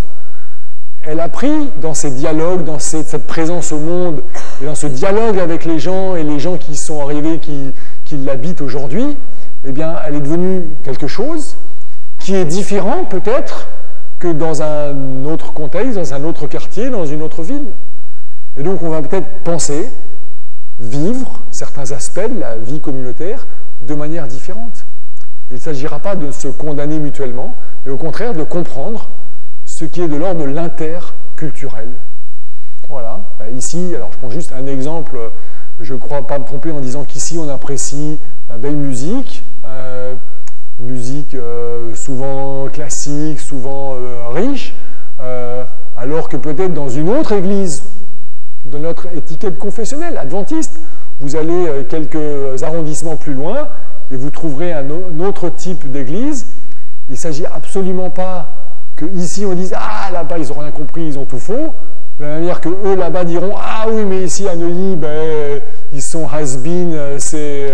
elle a pris dans ces dialogues, dans cette présence au monde, et dans ce dialogue avec les gens et les gens qui sont arrivés, qui l'habitent aujourd'hui, eh bien, elle est devenue quelque chose qui est différent peut-être que dans un autre contexte, dans un autre quartier, dans une autre ville. Et donc on va peut-être penser, vivre certains aspects de la vie communautaire de manière différente. Il ne s'agira pas de se condamner mutuellement, mais au contraire de comprendre ce qui est de l'ordre de l'interculturel. Voilà. Ici, alors je prends juste un exemple, je ne crois pas me tromper en disant qu'ici on apprécie la belle musique, musique souvent classique, souvent riche, alors que peut-être dans une autre église, de notre étiquette confessionnelle, adventiste, vous allez quelques arrondissements plus loin et vous trouverez un autre type d'église. Il ne s'agit absolument pas que ici on dise « Ah, là-bas, ils n'ont rien compris, ils ont tout faux », de la même manière que eux là-bas diront « Ah oui, mais ici à Neuilly, ben, ils sont has-been, c'est...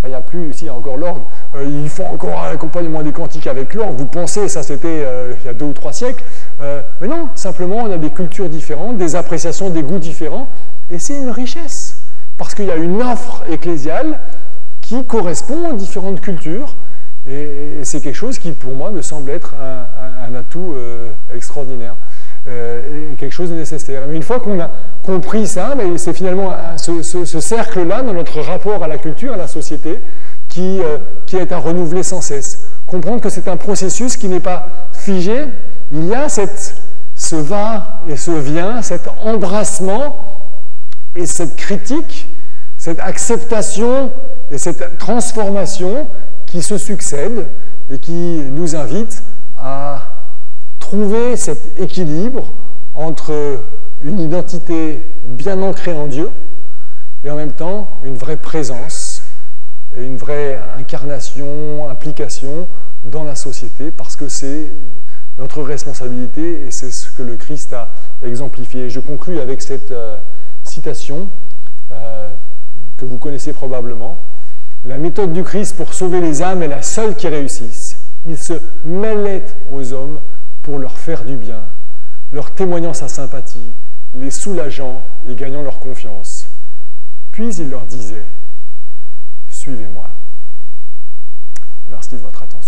il n'y a plus, ici il y a encore l'orgue, ils font encore un accompagnement des cantiques avec l'orgue, vous pensez, ça c'était il y a 2 ou 3 siècles. Mais non, simplement on a des cultures différentes, des appréciations, des goûts différents, et c'est une richesse, parce qu'il y a une offre ecclésiale qui correspond aux différentes cultures, et c'est quelque chose qui pour moi me semble être un atout extraordinaire, et quelque chose de nécessaire. Mais une fois qu'on a compris ça, c'est finalement ce cercle-là dans notre rapport à la culture, à la société, qui est à renouveler sans cesse. Comprendre que c'est un processus qui n'est pas figé, il y a ce va et ce vient, cet embrassement et cette critique, cette acceptation et cette transformation qui se succèdent et qui nous invitent à trouver cet équilibre entre une identité bien ancrée en Dieu et en même temps une vraie présence et une vraie incarnation, implication dans la société, parce que c'est notre responsabilité et c'est ce que le Christ a exemplifié. Je conclus avec cette citation que vous connaissez probablement. La méthode du Christ pour sauver les âmes est la seule qui réussisse. Il se mêlait aux hommes pour leur faire du bien, leur témoignant sa sympathie, les soulageant et gagnant leur confiance. Puis il leur disait « Suivez-moi ». Merci de votre attention.